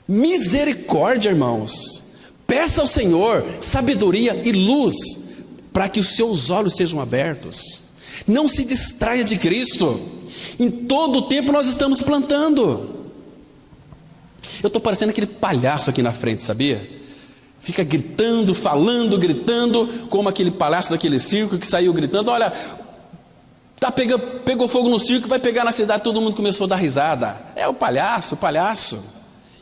misericórdia, irmãos. Peça ao Senhor sabedoria e luz, para que os seus olhos sejam abertos. Não se distraia de Cristo. Em todo o tempo nós estamos plantando. Eu estou parecendo aquele palhaço aqui na frente, sabia? Fica gritando, falando, gritando, como aquele palhaço daquele circo que saiu gritando: olha, pegou fogo no circo, vai pegar na cidade. Todo mundo começou a dar risada. É o palhaço.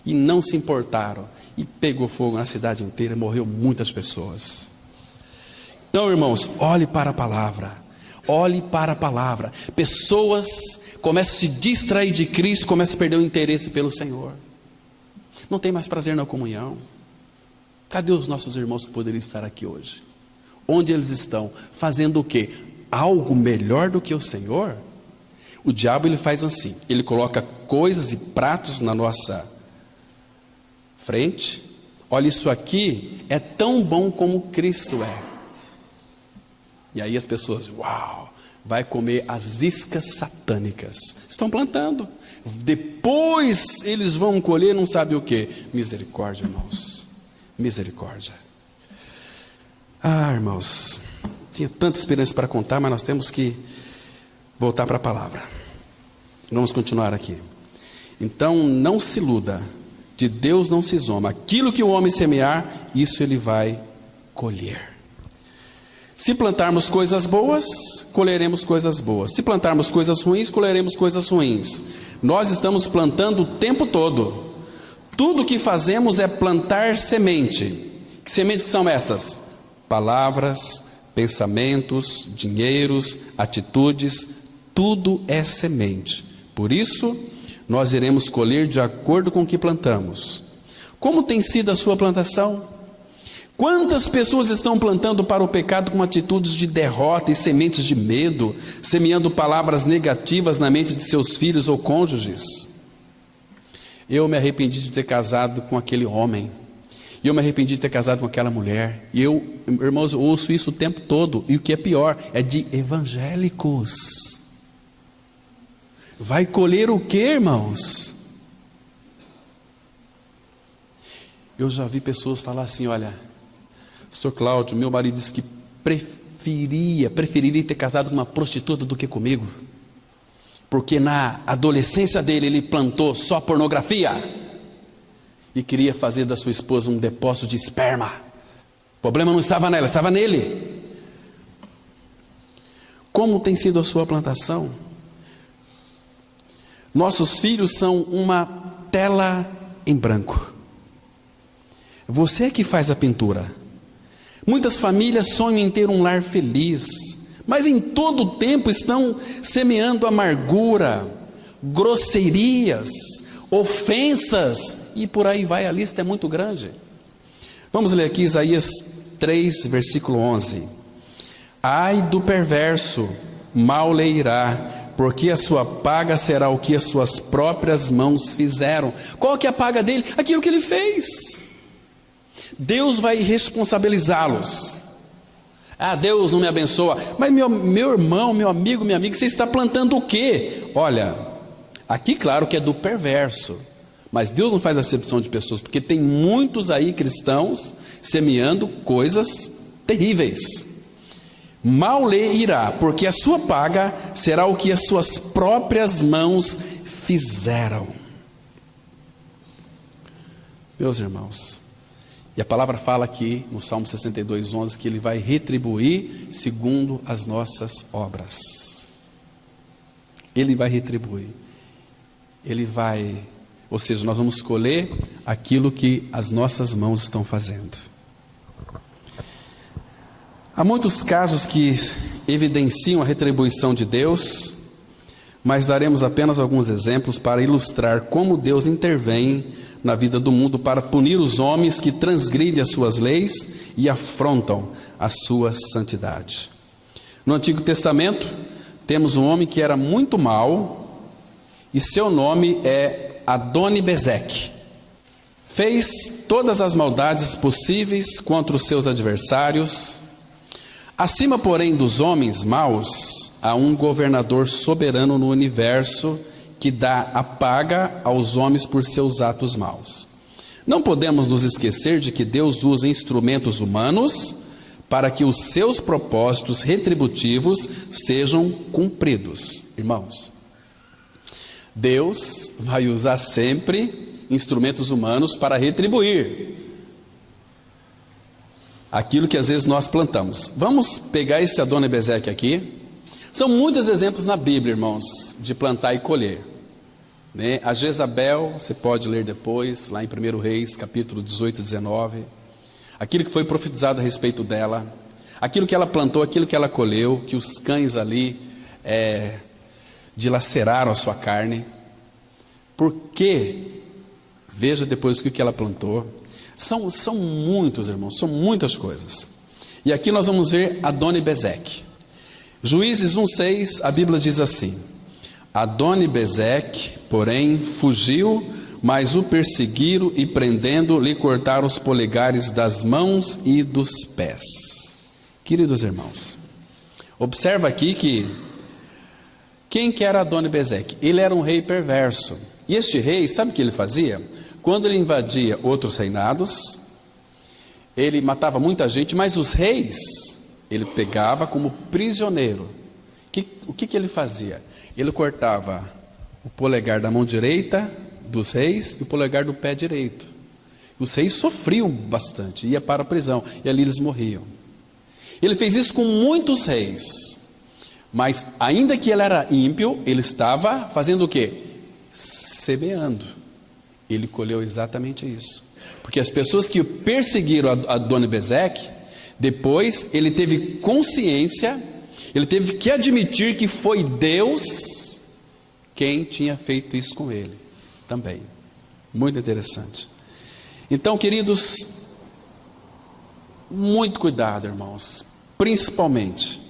E não se importaram, e pegou fogo na cidade inteira, morreu muitas pessoas. Então, irmãos, olhe para a palavra. Olhe para a palavra. Pessoas começam a se distrair de Cristo, começam a perder o interesse pelo Senhor. Não tem mais prazer na comunhão. Cadê os nossos irmãos que poderiam estar aqui hoje? Onde eles estão? Fazendo o quê? Algo melhor do que o Senhor? O diabo, ele faz assim: ele coloca coisas e pratos na nossa frente. Olha, isso aqui é tão bom como Cristo é. E aí as pessoas, uau, vai comer as iscas satânicas. Estão plantando. Depois eles vão colher não sabe o que. Misericórdia, irmãos. Misericórdia. Ah, irmãos, tinha tanta experiência para contar, mas nós temos que voltar para a palavra. Vamos continuar aqui. Então não se iluda, de Deus não se zomba. Aquilo que o homem semear, isso ele vai colher. Se plantarmos coisas boas, colheremos coisas boas. Se plantarmos coisas ruins, colheremos coisas ruins. Nós estamos plantando o tempo todo. Tudo que fazemos é plantar semente. Que sementes que são essas? Palavras, pensamentos, dinheiros, atitudes, tudo é semente. Por isso, nós iremos colher de acordo com o que plantamos. Como tem sido a sua plantação? Quantas pessoas estão plantando para o pecado com atitudes de derrota e sementes de medo, semeando palavras negativas na mente de seus filhos ou cônjuges? Eu me arrependi de ter casado com aquele homem. Eu me arrependi de ter casado com aquela mulher. E eu, irmãos, eu ouço isso o tempo todo. E o que é pior, é de evangélicos. Vai colher o que, irmãos? Eu já vi pessoas falar assim: olha, pastor Cláudio, meu marido disse que preferiria ter casado com uma prostituta do que comigo, porque na adolescência dele ele plantou só pornografia e queria fazer da sua esposa um depósito de esperma. O problema não estava nela, estava nele. Como tem sido a sua plantação? Nossos filhos são uma tela em branco. Você é que faz a pintura. Muitas famílias sonham em ter um lar feliz, mas em todo o tempo estão semeando amargura, grosserias, ofensas, e por aí vai, a lista é muito grande. Vamos ler aqui Isaías 3, versículo 11. Ai do perverso, mal lhe irá, porque a sua paga será o que as suas próprias mãos fizeram. Qual que é a paga dele? Aquilo que ele fez. Deus vai responsabilizá-los. Ah, Deus não me abençoa. Mas meu irmão, meu amigo, minha amiga, você está plantando o quê? Olha, aqui claro que é do perverso, mas Deus não faz acepção de pessoas, porque tem muitos aí cristãos semeando coisas terríveis. Mal lhe irá, porque a sua paga será o que as suas próprias mãos fizeram. Meus irmãos, e a palavra fala aqui no Salmo 62, 11, que Ele vai retribuir segundo as nossas obras. Ele vai retribuir. Ele vai, ou seja, nós vamos colher aquilo que as nossas mãos estão fazendo. Há muitos casos que evidenciam a retribuição de Deus, mas daremos apenas alguns exemplos para ilustrar como Deus intervém na vida do mundo para punir os homens que transgridem as suas leis e afrontam a sua santidade. No Antigo Testamento, temos um homem que era muito mau, e seu nome é Adoni-Bezeque, Fez todas as maldades possíveis contra os seus adversários. Acima, porém, dos homens maus, há um governador soberano no universo que dá a paga aos homens por seus atos maus. Não podemos nos esquecer de que Deus usa instrumentos humanos para que os seus propósitos retributivos sejam cumpridos. Irmãos, Deus vai usar sempre instrumentos humanos para retribuir aquilo que às vezes nós plantamos. Vamos pegar esse Adoni-Bezeque aqui. São muitos exemplos na Bíblia, irmãos, de plantar e colher, né? A Jezabel, você pode ler depois, lá em 1 Reis, capítulo 18 e 19. Aquilo que foi profetizado a respeito dela, aquilo que ela plantou, aquilo que ela colheu, que os cães ali dilaceraram a sua carne. Porque, veja depois o que ela plantou. São muitos, irmãos, são muitas coisas. E aqui nós vamos ver Adoni-Bezeque. Juízes 1:6, a Bíblia diz assim: Adoni-Bezeque, porém, fugiu, mas o perseguiram e prendendo, lhe cortaram os polegares das mãos e dos pés. Queridos irmãos, observa aqui que quem que era Adoni-Bezeque? Ele era um rei perverso. E este rei, sabe o que ele fazia? Quando ele invadia outros reinados, ele matava muita gente, mas os reis, ele pegava como prisioneiro. O que ele fazia? Ele cortava o polegar da mão direita dos reis e o polegar do pé direito. Os reis sofriam bastante, ia para a prisão, e ali eles morriam. Ele fez isso com muitos reis, mas ainda que ele era ímpio, ele estava fazendo o quê? Semeando. Ele colheu exatamente isso, porque as pessoas que perseguiram Adoni-Bezeque, depois ele teve consciência, ele teve que admitir que foi Deus quem tinha feito isso com ele também. Muito interessante. Então, queridos, muito cuidado, irmãos, principalmente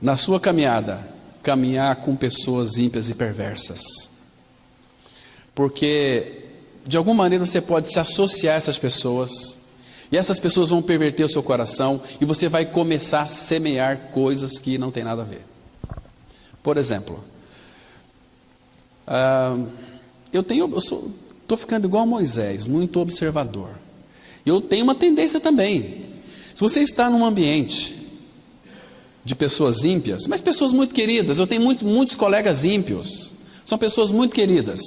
na sua caminhada, caminhar com pessoas ímpias e perversas, porque de alguma maneira você pode se associar a essas pessoas, e essas pessoas vão perverter o seu coração, e você vai começar a semear coisas que não tem nada a ver. Por exemplo, estou ficando igual a Moisés, muito observador. Eu tenho uma tendência também. Se você está num ambiente de pessoas ímpias, mas pessoas muito queridas, eu tenho muitos colegas ímpios, são pessoas muito queridas,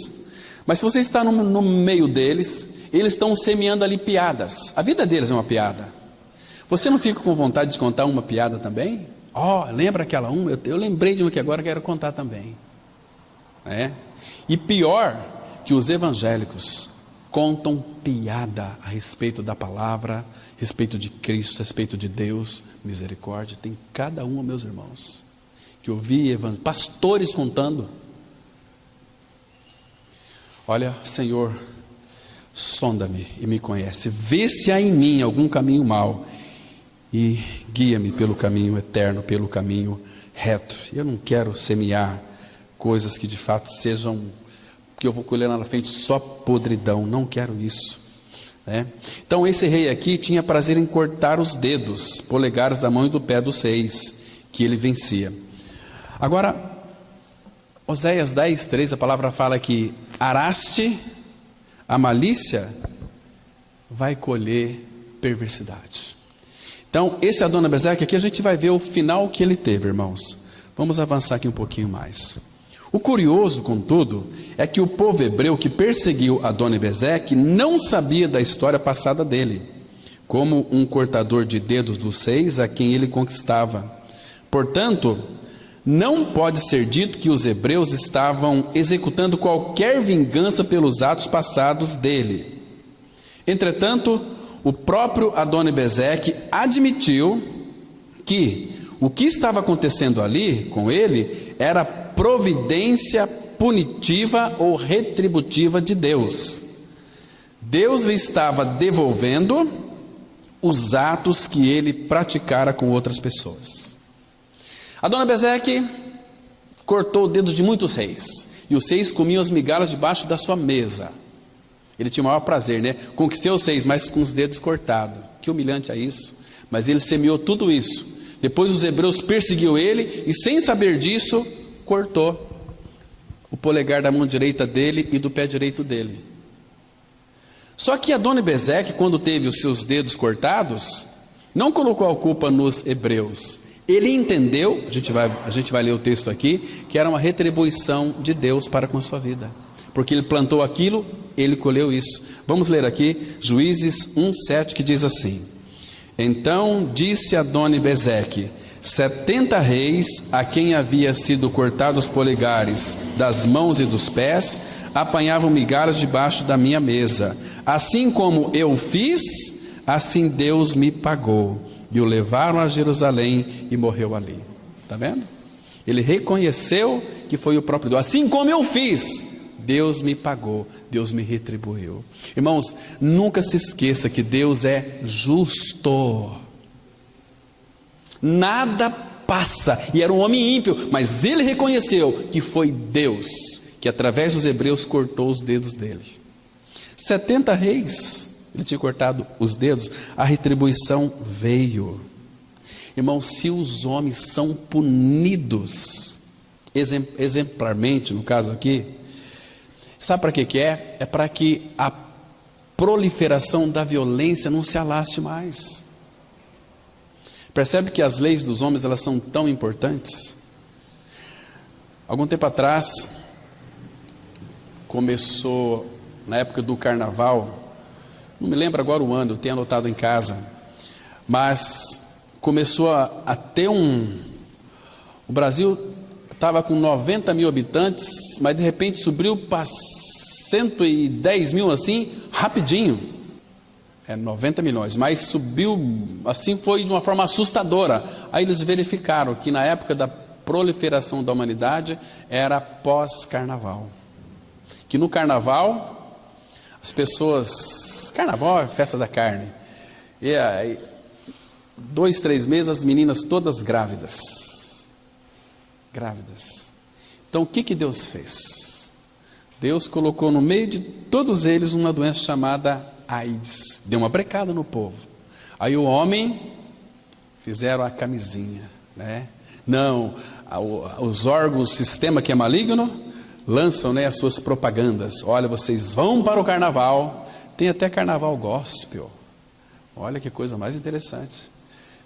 mas se você está no meio deles, eles estão semeando ali piadas. A vida deles é uma piada. Você não fica com vontade de contar uma piada também? Lembra aquela uma? Eu lembrei de uma que agora quero contar também. E pior que os evangélicos contam piada a respeito da palavra, a respeito de Cristo, a respeito de Deus. Misericórdia, tem cada um, meus irmãos, que eu vi pastores contando. Olha, Senhor, sonda-me e me conhece, vê se há em mim algum caminho mau e guia-me pelo caminho eterno, pelo caminho reto. Eu não quero semear coisas que de fato sejam, que eu vou colher lá na frente só podridão, não quero isso, né? Então esse rei aqui tinha prazer em cortar os dedos, polegares da mão e do pé dos reis que ele vencia. Agora, Oséias 10:3, a palavra fala que araste a malícia, vai colher perversidade. Então esse Adoni-Bezeque aqui, a gente vai ver o final que ele teve, irmãos. Vamos avançar aqui um pouquinho mais. O curioso, contudo, é que o povo hebreu que perseguiu Adoni-Bezeque não sabia da história passada dele, como um cortador de dedos dos reis a quem ele conquistava. Portanto, não pode ser dito que os hebreus estavam executando qualquer vingança pelos atos passados dele. Entretanto, o próprio Adoni-Bezeque admitiu que o que estava acontecendo ali com ele era providência punitiva ou retributiva de Deus. Deus lhe estava devolvendo os atos que ele praticara com outras pessoas. Adoni-Bezeque cortou o dedo de muitos reis, e os reis comiam as migalhas debaixo da sua mesa. Ele tinha o maior prazer, né? Conquistei os 6, mas com os dedos cortados. Que humilhante é isso. Mas ele semeou tudo isso. Depois os hebreus perseguiu ele e, sem saber disso, cortou o polegar da mão direita dele e do pé direito dele. Só que Adoni-Bezeque, quando teve os seus dedos cortados, não colocou a culpa nos hebreus. Ele entendeu, a gente vai ler o texto aqui, que era uma retribuição de Deus para com a sua vida. Porque ele plantou aquilo, ele colheu isso. Vamos ler aqui Juízes 1:7, que diz assim: Então disse Adoni-Bezeque: 70 reis, a quem havia sido cortados os polegares das mãos e dos pés, apanhavam migalhas debaixo da minha mesa. Assim como eu fiz, assim Deus me pagou. E o levaram a Jerusalém e morreu ali. Está vendo? Ele reconheceu que foi o próprio Deus. Assim como eu fiz, Deus me pagou, Deus me retribuiu. Irmãos, nunca se esqueça que Deus é justo. Nada passa, e era um homem ímpio, mas ele reconheceu que foi Deus que através dos hebreus cortou os dedos dele. 70 reis, ele tinha cortado os dedos, a retribuição veio. Irmão, se os homens são punidos exemplarmente, no caso aqui, sabe para que é? É para que a proliferação da violência não se alaste mais. Percebe que as leis dos homens, elas são tão importantes? Algum tempo atrás, começou na época do carnaval, não me lembro agora o ano, eu tenho anotado em casa, mas começou a ter o Brasil estava com 90 mil habitantes, mas de repente subiu para 110 mil assim, rapidinho. 90 milhões, mas subiu assim, foi de uma forma assustadora. Aí eles verificaram que na época da proliferação da humanidade era pós-carnaval, que no carnaval as pessoas, carnaval é festa da carne, e aí 2, 3 meses as meninas todas grávidas. Então o que Deus fez? Deus colocou no meio de todos eles uma doença chamada AIDS, deu uma brecada no povo. Aí o homem fizeram a camisinha, né? Não, os órgãos, o sistema que é maligno, lançam, né, as suas propagandas. Olha, vocês vão para o carnaval, tem até carnaval gospel. Olha que coisa mais interessante.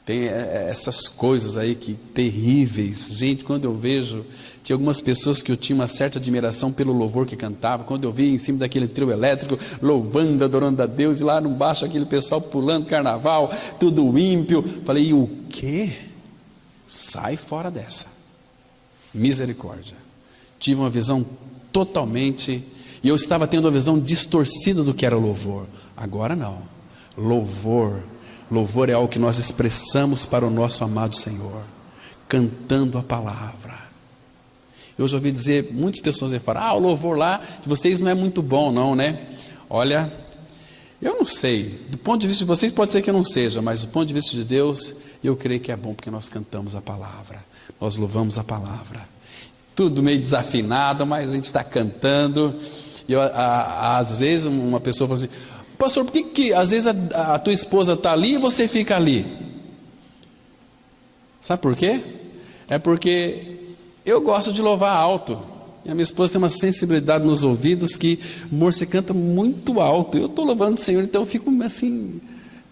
Tem essas coisas aí que terríveis. Gente, quando eu vejo, tinha algumas pessoas que eu tinha uma certa admiração pelo louvor que cantava. Quando eu vi em cima daquele trio elétrico, louvando, adorando a Deus, e lá embaixo aquele pessoal pulando carnaval, tudo ímpio. Falei, e o quê? Sai fora dessa. Misericórdia. Tive uma visão totalmente, e eu estava tendo uma visão distorcida do que era louvor. Agora não. Louvor é algo que nós expressamos para o nosso amado Senhor, cantando a palavra. Eu já ouvi dizer, muitas pessoas falam, o louvor lá de vocês não é muito bom não, né? Olha, eu não sei, do ponto de vista de vocês pode ser que não seja, mas do ponto de vista de Deus, eu creio que é bom, porque nós cantamos a palavra, nós louvamos a palavra. Tudo meio desafinado, mas a gente está cantando. E às vezes uma pessoa fala assim, pastor, por que às vezes a tua esposa está ali e você fica ali? Sabe por quê? É porque eu gosto de louvar alto. E a minha esposa tem uma sensibilidade nos ouvidos que, amor, você canta muito alto. Eu estou louvando o Senhor, então eu fico assim.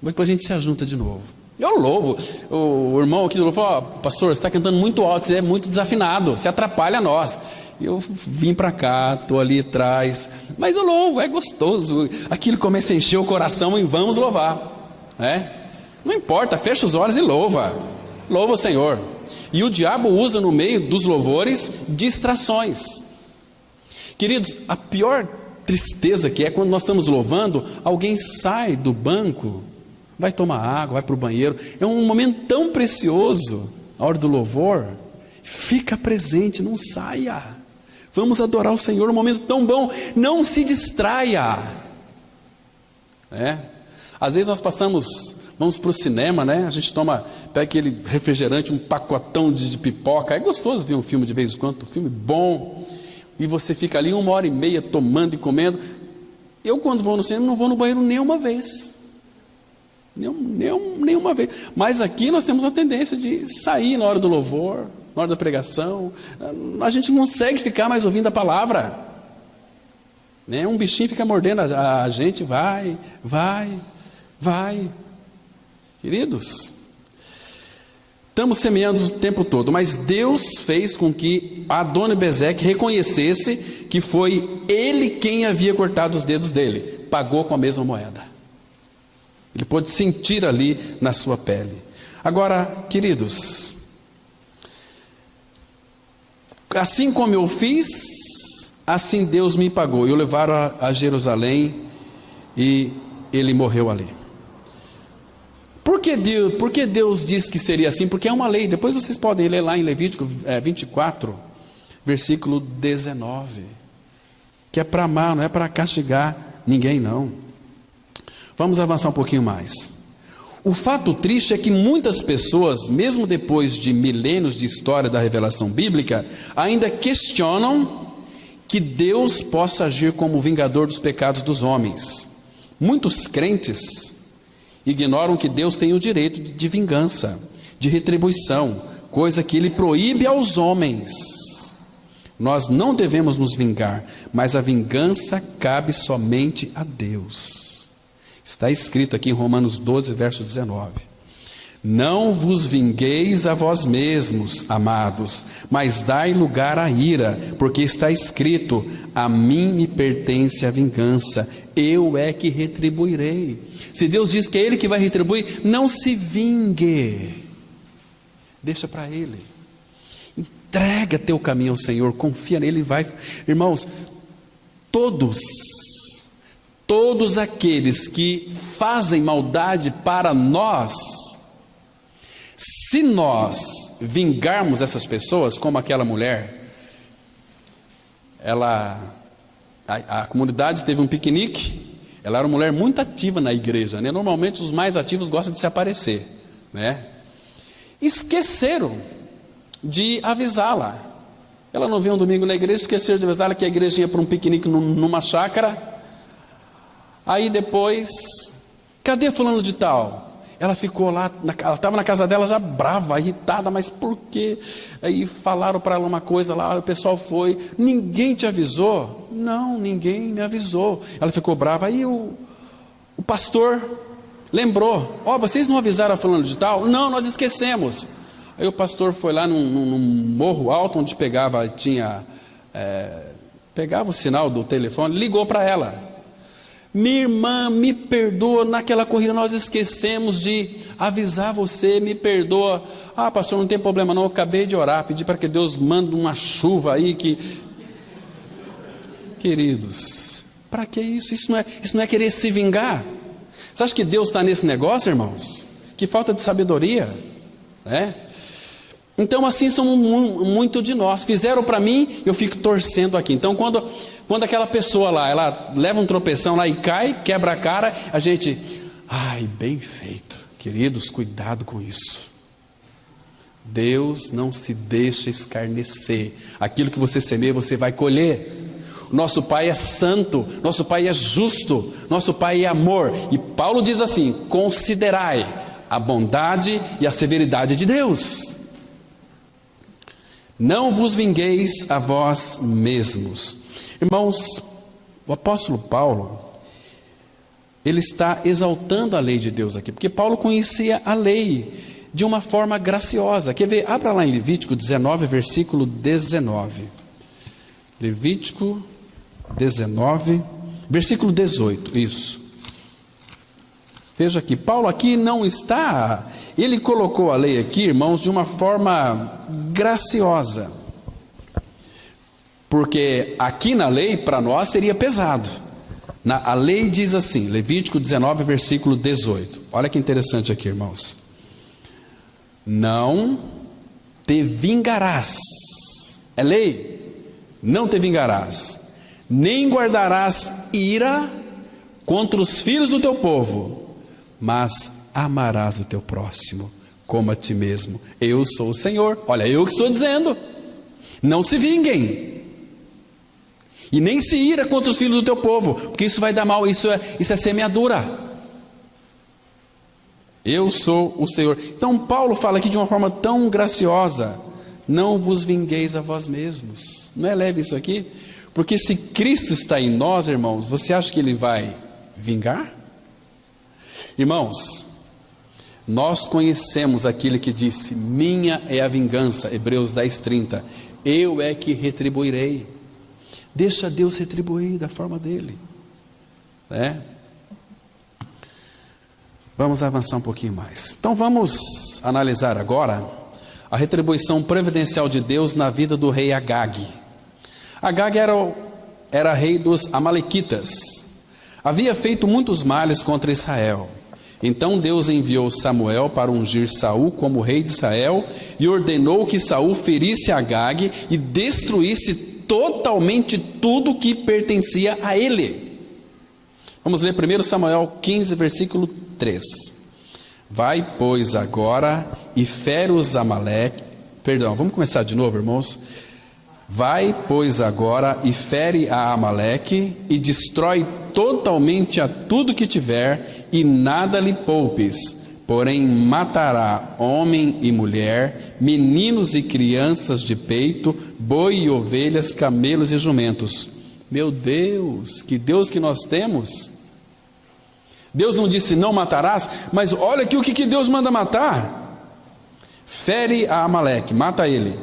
Mas depois a gente se ajunta de novo. Eu louvo. O irmão aqui do louvor falou, pastor, você está cantando muito alto, você é muito desafinado, você atrapalha nós. Eu vim para cá, estou ali atrás, mas eu louvo, é gostoso. Aquilo começa a encher o coração e vamos louvar, né? Não importa, fecha os olhos e louva o Senhor. E o diabo usa no meio dos louvores distrações. Queridos, a pior tristeza que é quando nós estamos louvando, alguém sai do banco, vai tomar água, vai para o banheiro. É um momento tão precioso, a hora do louvor. Fica presente, não saia. Vamos adorar o Senhor, um momento tão bom, não se distraia. Às vezes nós vamos para o cinema, né? A gente pega aquele refrigerante, um pacotão de pipoca, é gostoso ver um filme de vez em quando, um filme bom, e você fica ali 1h30 tomando e comendo, Eu, quando vou no cinema, não vou no banheiro nenhuma vez. Nenhuma vez. Mas aqui nós temos a tendência de sair na hora do louvor, na hora da pregação. A gente não consegue ficar mais ouvindo a palavra. Né? Um bichinho fica mordendo a gente, vai. Queridos, estamos semeando o tempo todo, mas Deus fez com que Adoni-Bezeque reconhecesse que foi ele quem havia cortado os dedos dele. Pagou com a mesma moeda. Ele pôde sentir ali na sua pele. Agora, queridos, assim como eu fiz, assim Deus me pagou. Eu levaram a Jerusalém e ele morreu ali. Por que Deus disse que seria assim? Porque é uma lei. Depois vocês podem ler lá em Levítico 24, versículo 19. Que é para amar, não é para castigar ninguém, não. Vamos avançar um pouquinho mais. O fato triste é que muitas pessoas, mesmo depois de milênios de história da revelação bíblica, ainda questionam que Deus possa agir como vingador dos pecados dos homens. Muitos crentes ignoram que Deus tem o direito de vingança, de retribuição, coisa que Ele proíbe aos homens. Nós não devemos nos vingar, mas a vingança cabe somente a Deus. Está escrito aqui em Romanos 12, verso 19. Não vos vingueis a vós mesmos, amados, mas dai lugar à ira, porque está escrito: a mim me pertence a vingança, eu é que retribuirei. Se Deus diz que é Ele que vai retribuir, não se vingue, deixa para Ele, entrega teu caminho ao Senhor, confia nele, vai. Irmãos, todos aqueles que fazem maldade para nós, se nós vingarmos essas pessoas, como aquela mulher, a comunidade teve um piquenique, ela era uma mulher muito ativa na igreja, né? Normalmente os mais ativos gostam de se aparecer, né? Esqueceram de avisá-la. Ela não veio um domingo na igreja, esqueceram de avisá-la que a igreja ia para um piquenique numa chácara. Aí depois, cadê fulano de tal? Ela ficou lá, ela estava na casa dela já brava, irritada, mas por quê? Aí falaram para ela uma coisa lá, o pessoal foi, ninguém te avisou? Não, ninguém me avisou. Ela ficou brava, aí o pastor lembrou, vocês não avisaram a fulano de tal? Não, nós esquecemos. Aí o pastor foi lá num morro alto, onde pegava o sinal do telefone, ligou para ela. Minha irmã, me perdoa, naquela corrida nós esquecemos de avisar você, me perdoa. Pastor, não tem problema não, eu acabei de orar, pedi para que Deus mande uma chuva aí que... Queridos, para que isso? Isso não é querer se vingar. Você acha que Deus está nesse negócio, irmãos? Que falta de sabedoria, né? Então assim são muito de nós. Fizeram para mim, eu fico torcendo aqui. Então quando aquela pessoa lá, ela leva um tropeção lá e cai, quebra a cara, a gente, bem feito. Queridos, cuidado com isso. Deus não se deixa escarnecer. Aquilo que você semeia, você vai colher. Nosso Pai é santo, nosso Pai é justo, nosso Pai é amor. E Paulo diz assim: considerai a bondade e a severidade de Deus. Não vos vingueis a vós mesmos. Irmãos, o apóstolo Paulo, ele está exaltando a lei de Deus aqui, porque Paulo conhecia a lei de uma forma graciosa. Quer ver? Abra lá em Levítico 19, versículo 19. Levítico 19, versículo 18, isso. Veja aqui, Paulo aqui não está, ele colocou a lei aqui, irmãos, de uma forma graciosa, porque aqui na lei, para nós, seria pesado. A lei diz assim, Levítico 19, versículo 18, olha que interessante aqui, irmãos: não te vingarás, é lei, não te vingarás, nem guardarás ira contra os filhos do teu povo, mas amarás o teu próximo como a ti mesmo. Eu sou o Senhor. Olha, eu que estou dizendo. Não se vinguem. E nem se ira contra os filhos do teu povo, porque isso vai dar mal, isso é semeadura. Eu sou o Senhor. Então Paulo fala aqui de uma forma tão graciosa: não vos vingueis a vós mesmos. Não é leve isso aqui? Porque se Cristo está em nós, irmãos, você acha que Ele vai vingar? Irmãos, nós conhecemos aquele que disse: minha é a vingança, Hebreus 10:30, eu é que retribuirei. Deixa Deus retribuir da forma dele, né? Vamos avançar um pouquinho mais. Então vamos analisar agora a retribuição providencial de Deus na vida do rei Agag. Agag era rei dos Amalequitas, havia feito muitos males contra Israel. Então Deus enviou Samuel para ungir Saul como rei de Israel e ordenou que Saul ferisse Agag e destruísse totalmente tudo que pertencia a ele. Vamos ler 1 Samuel 15, versículo 3. Vai, pois, agora e fere os Amaleque. Vamos começar de novo, irmãos. Vai, pois, agora e fere a Amaleque e destrói totalmente a tudo que tiver e nada lhe poupes. Porém matará homem e mulher, meninos e crianças de peito, boi e ovelhas, camelos e jumentos. Meu Deus que nós temos! Deus não disse não matarás, mas olha aqui o que Deus manda matar. Fere a Amaleque, mata ele,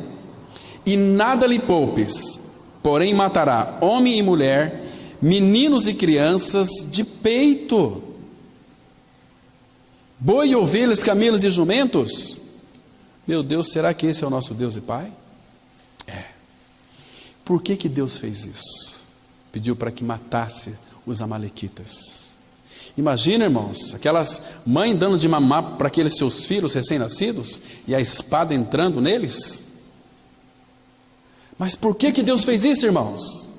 e nada lhe poupes, porém matará homem e mulher, meninos e crianças de peito, boi e ovelhas, camelos e jumentos. Meu Deus, será que esse é o nosso Deus e Pai? É. Por que Deus fez isso? Pediu para que matasse os amalequitas. Imagina, irmãos, aquelas mães dando de mamar para aqueles seus filhos recém-nascidos e a espada entrando neles. Mas por que Deus fez isso, irmãos?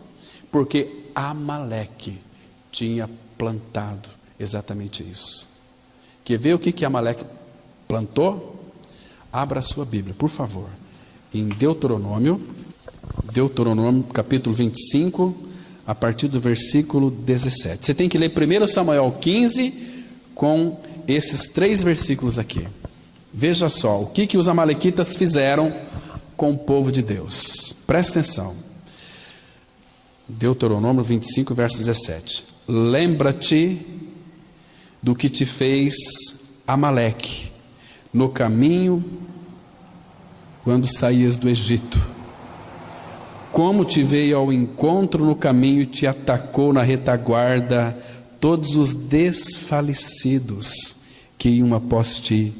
Porque Amaleque tinha plantado exatamente isso. Quer ver o que Amaleque plantou? Abra a sua Bíblia, por favor, em Deuteronômio capítulo 25, a partir do versículo 17. Você tem que ler 1 Samuel 15 com esses 3 versículos aqui. Veja só o que os amalequitas fizeram com o povo de Deus. Presta atenção. Deuteronômio 25, verso 17. Lembra-te do que te fez Amaleque no caminho quando saías do Egito, como te veio ao encontro no caminho e te atacou na retaguarda todos os desfalecidos que iam após ti,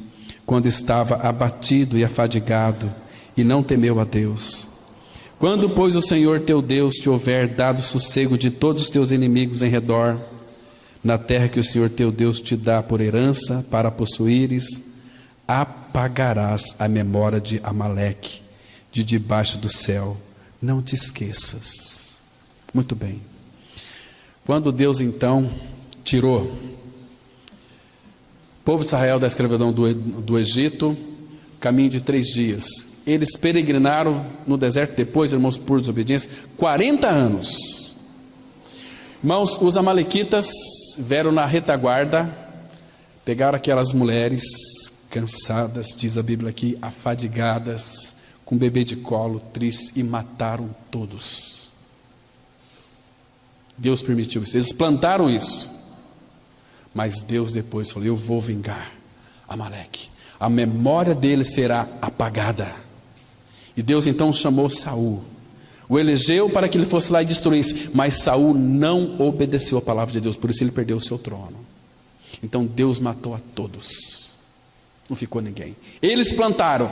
quando estava abatido e afadigado, e não temeu a Deus. Quando, pois, o Senhor teu Deus te houver dado sossego de todos os teus inimigos em redor, na terra que o Senhor teu Deus te dá por herança para possuíres, apagarás a memória de Amaleque de debaixo do céu. Não te esqueças. Muito bem. Quando Deus então tirou o povo de Israel da escravidão do Egito, caminho de 3 dias, eles peregrinaram no deserto depois, irmãos, por desobediência, 40 anos. Irmãos, os amalequitas vieram na retaguarda, pegaram aquelas mulheres cansadas, diz a Bíblia aqui, afadigadas, com bebê de colo, triste, e mataram todos. Deus permitiu isso, eles plantaram isso, mas Deus depois falou: eu vou vingar Amaleque, a memória dele será apagada. E Deus então chamou Saul, o elegeu para que ele fosse lá e destruísse, mas Saul não obedeceu a palavra de Deus, por isso ele perdeu o seu trono. Então Deus matou a todos, não ficou ninguém. Eles plantaram,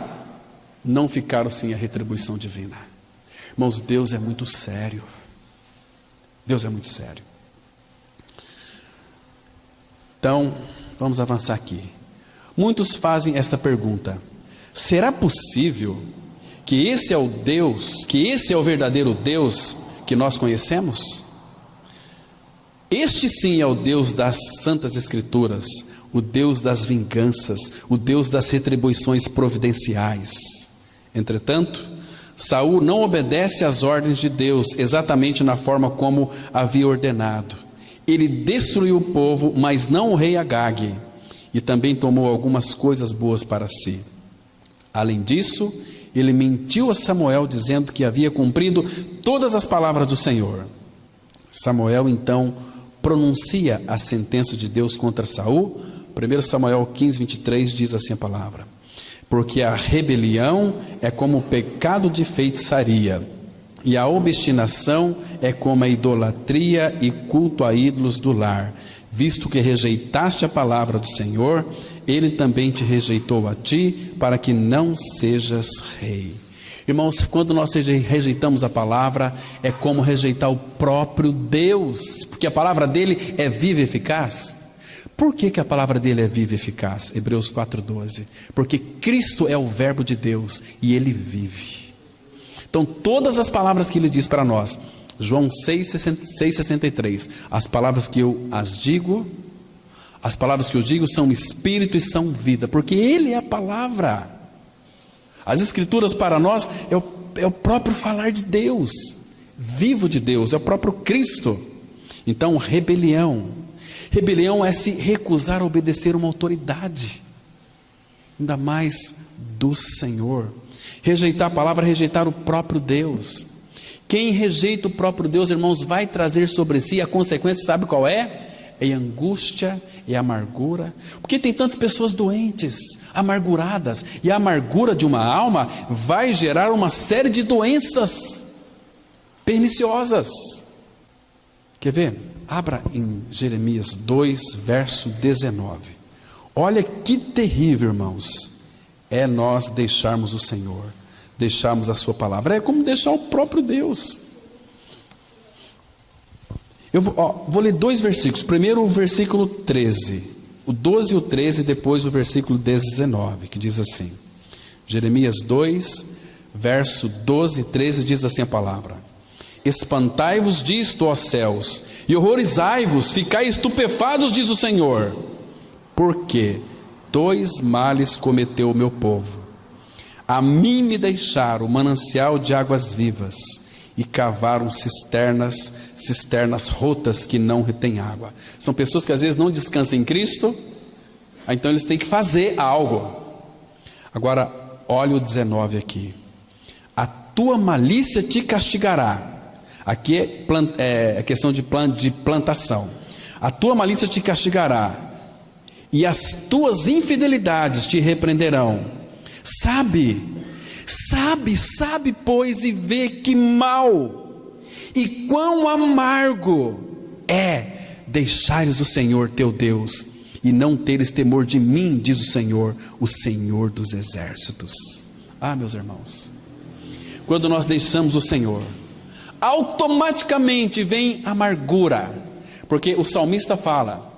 não ficaram sem a retribuição divina. Irmãos, Deus é muito sério. Deus é muito sério. Então, vamos avançar aqui. Muitos fazem esta pergunta: será possível que esse é o Deus, que esse é o verdadeiro Deus que nós conhecemos? Este sim é o Deus das Santas Escrituras, o Deus das vinganças, o Deus das retribuições providenciais. Entretanto, Saul não obedece às ordens de Deus exatamente na forma como havia ordenado. Ele destruiu o povo, mas não o rei Agag, e também tomou algumas coisas boas para si. Além disso, ele mentiu a Samuel, dizendo que havia cumprido todas as palavras do Senhor. Samuel então pronuncia a sentença de Deus contra Saul. 1 Samuel 15, 23 diz assim a palavra: porque a rebelião é como o pecado de feitiçaria, e a obstinação é como a idolatria e culto a ídolos do lar. Visto que rejeitaste a palavra do Senhor, ele também te rejeitou a ti, para que não sejas rei. Irmãos, quando nós rejeitamos a palavra, é como rejeitar o próprio Deus, porque a palavra dele é viva e eficaz. Por que a palavra dele é viva e eficaz? Hebreus 4,12. Porque Cristo é o verbo de Deus e ele vive. Então todas as palavras que ele diz para nós, João 6,63, as palavras que eu digo são espírito e são vida, porque ele é a palavra. As escrituras para nós é o próprio falar de Deus, vivo de Deus, é o próprio Cristo. Então rebelião é se recusar a obedecer uma autoridade, ainda mais do Senhor. Rejeitar a palavra, rejeitar o próprio Deus. Quem rejeita o próprio Deus, irmãos, vai trazer sobre si a consequência, sabe qual é? É angústia, é amargura. Porque tem tantas pessoas doentes, amarguradas, e a amargura de uma alma vai gerar uma série de doenças perniciosas. Quer ver? Abra em Jeremias 2, verso 19. Olha que terrível, irmãos, é nós deixarmos o Senhor, deixarmos a sua palavra. É como deixar o próprio Deus. Eu vou ler dois versículos. Primeiro o versículo 13, o 12 e o 13, depois o versículo 19, que diz assim. Jeremias 2, verso 12 e 13, diz assim a palavra: espantai-vos disto, ó céus, e horrorizai-vos, ficai estupefados, diz o Senhor, porque 2 males cometeu o meu povo. A mim me deixaram o manancial de águas vivas, e cavaram cisternas rotas que não retêm água. São pessoas que às vezes não descansam em Cristo, então eles têm que fazer algo. Agora, olha o 19 aqui: a tua malícia te castigará. Aqui é questão de plantação. A tua malícia te castigará, e as tuas infidelidades te repreenderão. Sabe, pois, e vê que mal e quão amargo é deixares o Senhor teu Deus e não teres temor de mim, diz o Senhor dos exércitos. Ah, meus irmãos, quando nós deixamos o Senhor, automaticamente vem amargura, porque o salmista fala,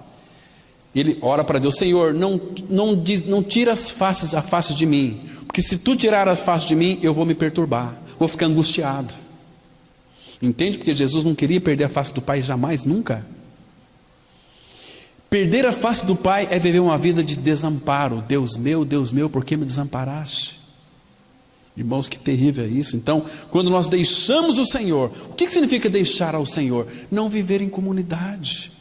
ele ora para Deus: Senhor, não tira a face de mim, porque se tu tirar as faces de mim, eu vou me perturbar, vou ficar angustiado. Entende? Porque Jesus não queria perder a face do Pai jamais, nunca. Perder a face do Pai é viver uma vida de desamparo. Deus meu, por que me desamparaste? Irmãos, que terrível é isso. Então, quando nós deixamos o Senhor, o que significa deixar ao Senhor? Não viver em comunidade.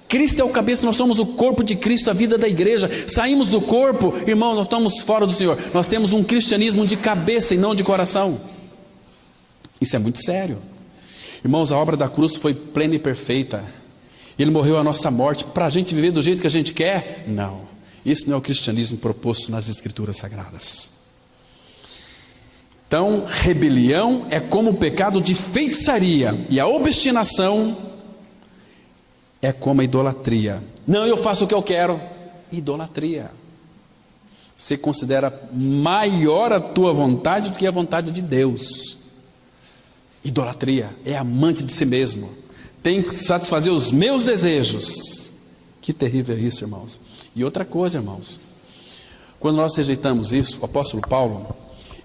Cristo é o cabeça, nós somos o corpo de Cristo, a vida da igreja. Saímos do corpo, irmãos, nós estamos fora do Senhor. Nós temos um cristianismo de cabeça e não de coração. Isso é muito sério. Irmãos, a obra da cruz foi plena e perfeita. Ele morreu a nossa morte para a gente viver do jeito que a gente quer? Não. Isso não é o cristianismo proposto nas Escrituras Sagradas. Então, rebelião é como o pecado de feitiçaria, e a obstinação é como a idolatria. Não, eu faço o que eu quero. Idolatria. Você considera maior a tua vontade do que a vontade de Deus. Idolatria é amante de si mesmo. Tem que satisfazer os meus desejos. Que terrível é isso, irmãos. E outra coisa, irmãos, quando nós rejeitamos isso, o apóstolo Paulo,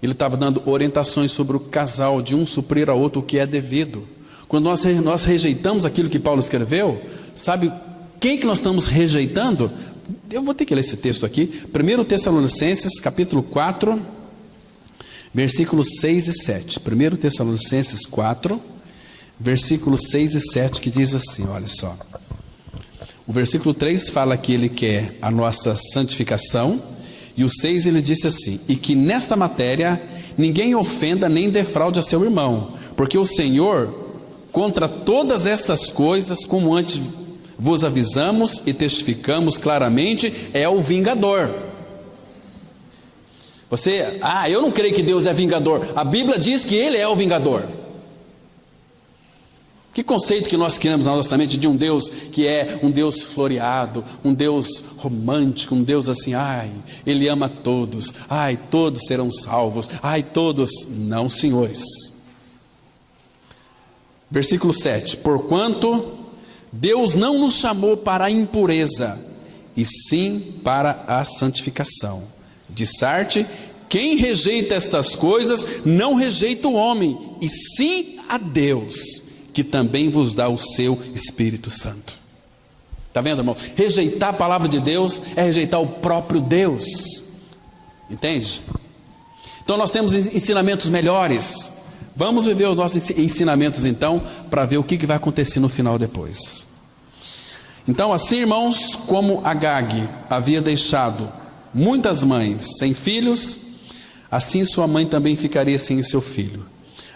ele estava dando orientações sobre o casal, de um suprir a outro o que é devido. Quando nós rejeitamos aquilo que Paulo escreveu, sabe quem que nós estamos rejeitando? Eu vou ter que ler esse texto aqui. 1 Tessalonicenses, capítulo 4, versículos 6 e 7. 1 Tessalonicenses 4, versículos 6 e 7, que diz assim, olha só. O versículo 3 fala que ele quer a nossa santificação, e o 6 ele disse assim: e que nesta matéria ninguém ofenda nem defraude a seu irmão, porque o Senhor, contra todas estas coisas, como antes vos avisamos e testificamos claramente, é o vingador. Eu não creio que Deus é vingador. A Bíblia diz que Ele é o vingador. Que conceito que nós criamos na nossa mente de um Deus que é um Deus floreado, um Deus romântico, um Deus assim, Ele ama todos, todos serão salvos, todos. Não, senhores. Versículo 7. Porquanto Deus não nos chamou para a impureza, e sim para a santificação. Dissarte, quem rejeita estas coisas, não rejeita o homem, e sim a Deus, que também vos dá o seu Espírito Santo. Está vendo, irmão? Rejeitar a palavra de Deus é rejeitar o próprio Deus. Entende? Então nós temos ensinamentos melhores. Vamos viver os nossos ensinamentos então, para ver o que vai acontecer no final depois. Então assim, irmãos, como Agag havia deixado muitas mães sem filhos, assim sua mãe também ficaria sem seu filho.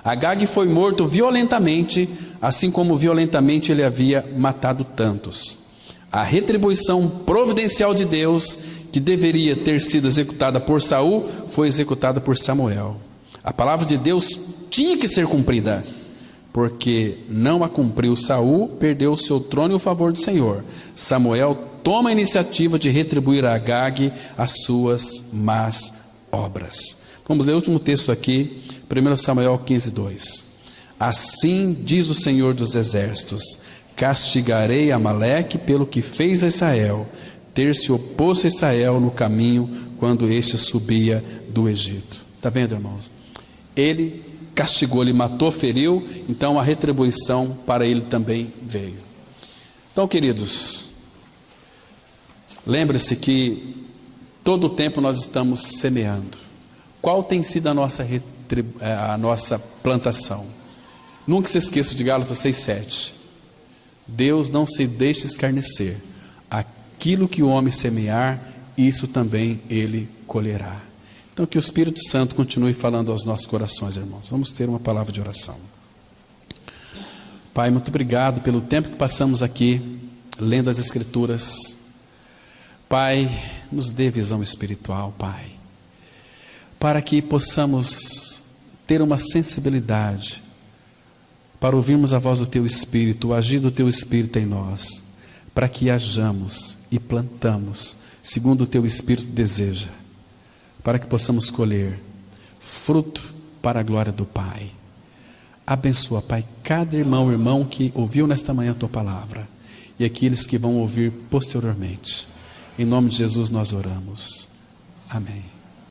Agag foi morto violentamente, assim como violentamente ele havia matado tantos. A retribuição providencial de Deus, que deveria ter sido executada por Saul, foi executada por Samuel. A palavra de Deus tinha que ser cumprida, porque não a cumpriu Saul, perdeu o seu trono e o favor do Senhor. Samuel toma a iniciativa de retribuir a Agag as suas más obras. Vamos ler o último texto aqui, 1 Samuel 15, 2. Assim diz o Senhor dos Exércitos: castigarei Amaleque pelo que fez a Israel, ter se oposto a Israel no caminho quando este subia do Egito. Está vendo, irmãos? Ele castigou, ele matou, feriu, então a retribuição para ele também veio. Então, queridos, lembre-se que todo o tempo nós estamos semeando. Qual tem sido a nossa plantação? Nunca se esqueça de Gálatas 6,7. Deus não se deixa escarnecer. Aquilo que o homem semear, isso também ele colherá. Então que o Espírito Santo continue falando aos nossos corações, irmãos. Vamos ter uma palavra de oração. Pai, muito obrigado pelo tempo que passamos aqui, lendo as Escrituras. Pai, nos dê visão espiritual, Pai, para que possamos ter uma sensibilidade para ouvirmos a voz do Teu Espírito, o agir do Teu Espírito em nós, para que hajamos e plantamos segundo o Teu Espírito deseja, para que possamos colher fruto para a glória do Pai. Abençoa, Pai, cada irmão que ouviu nesta manhã a Tua palavra e aqueles que vão ouvir posteriormente. Em nome de Jesus nós oramos. Amém.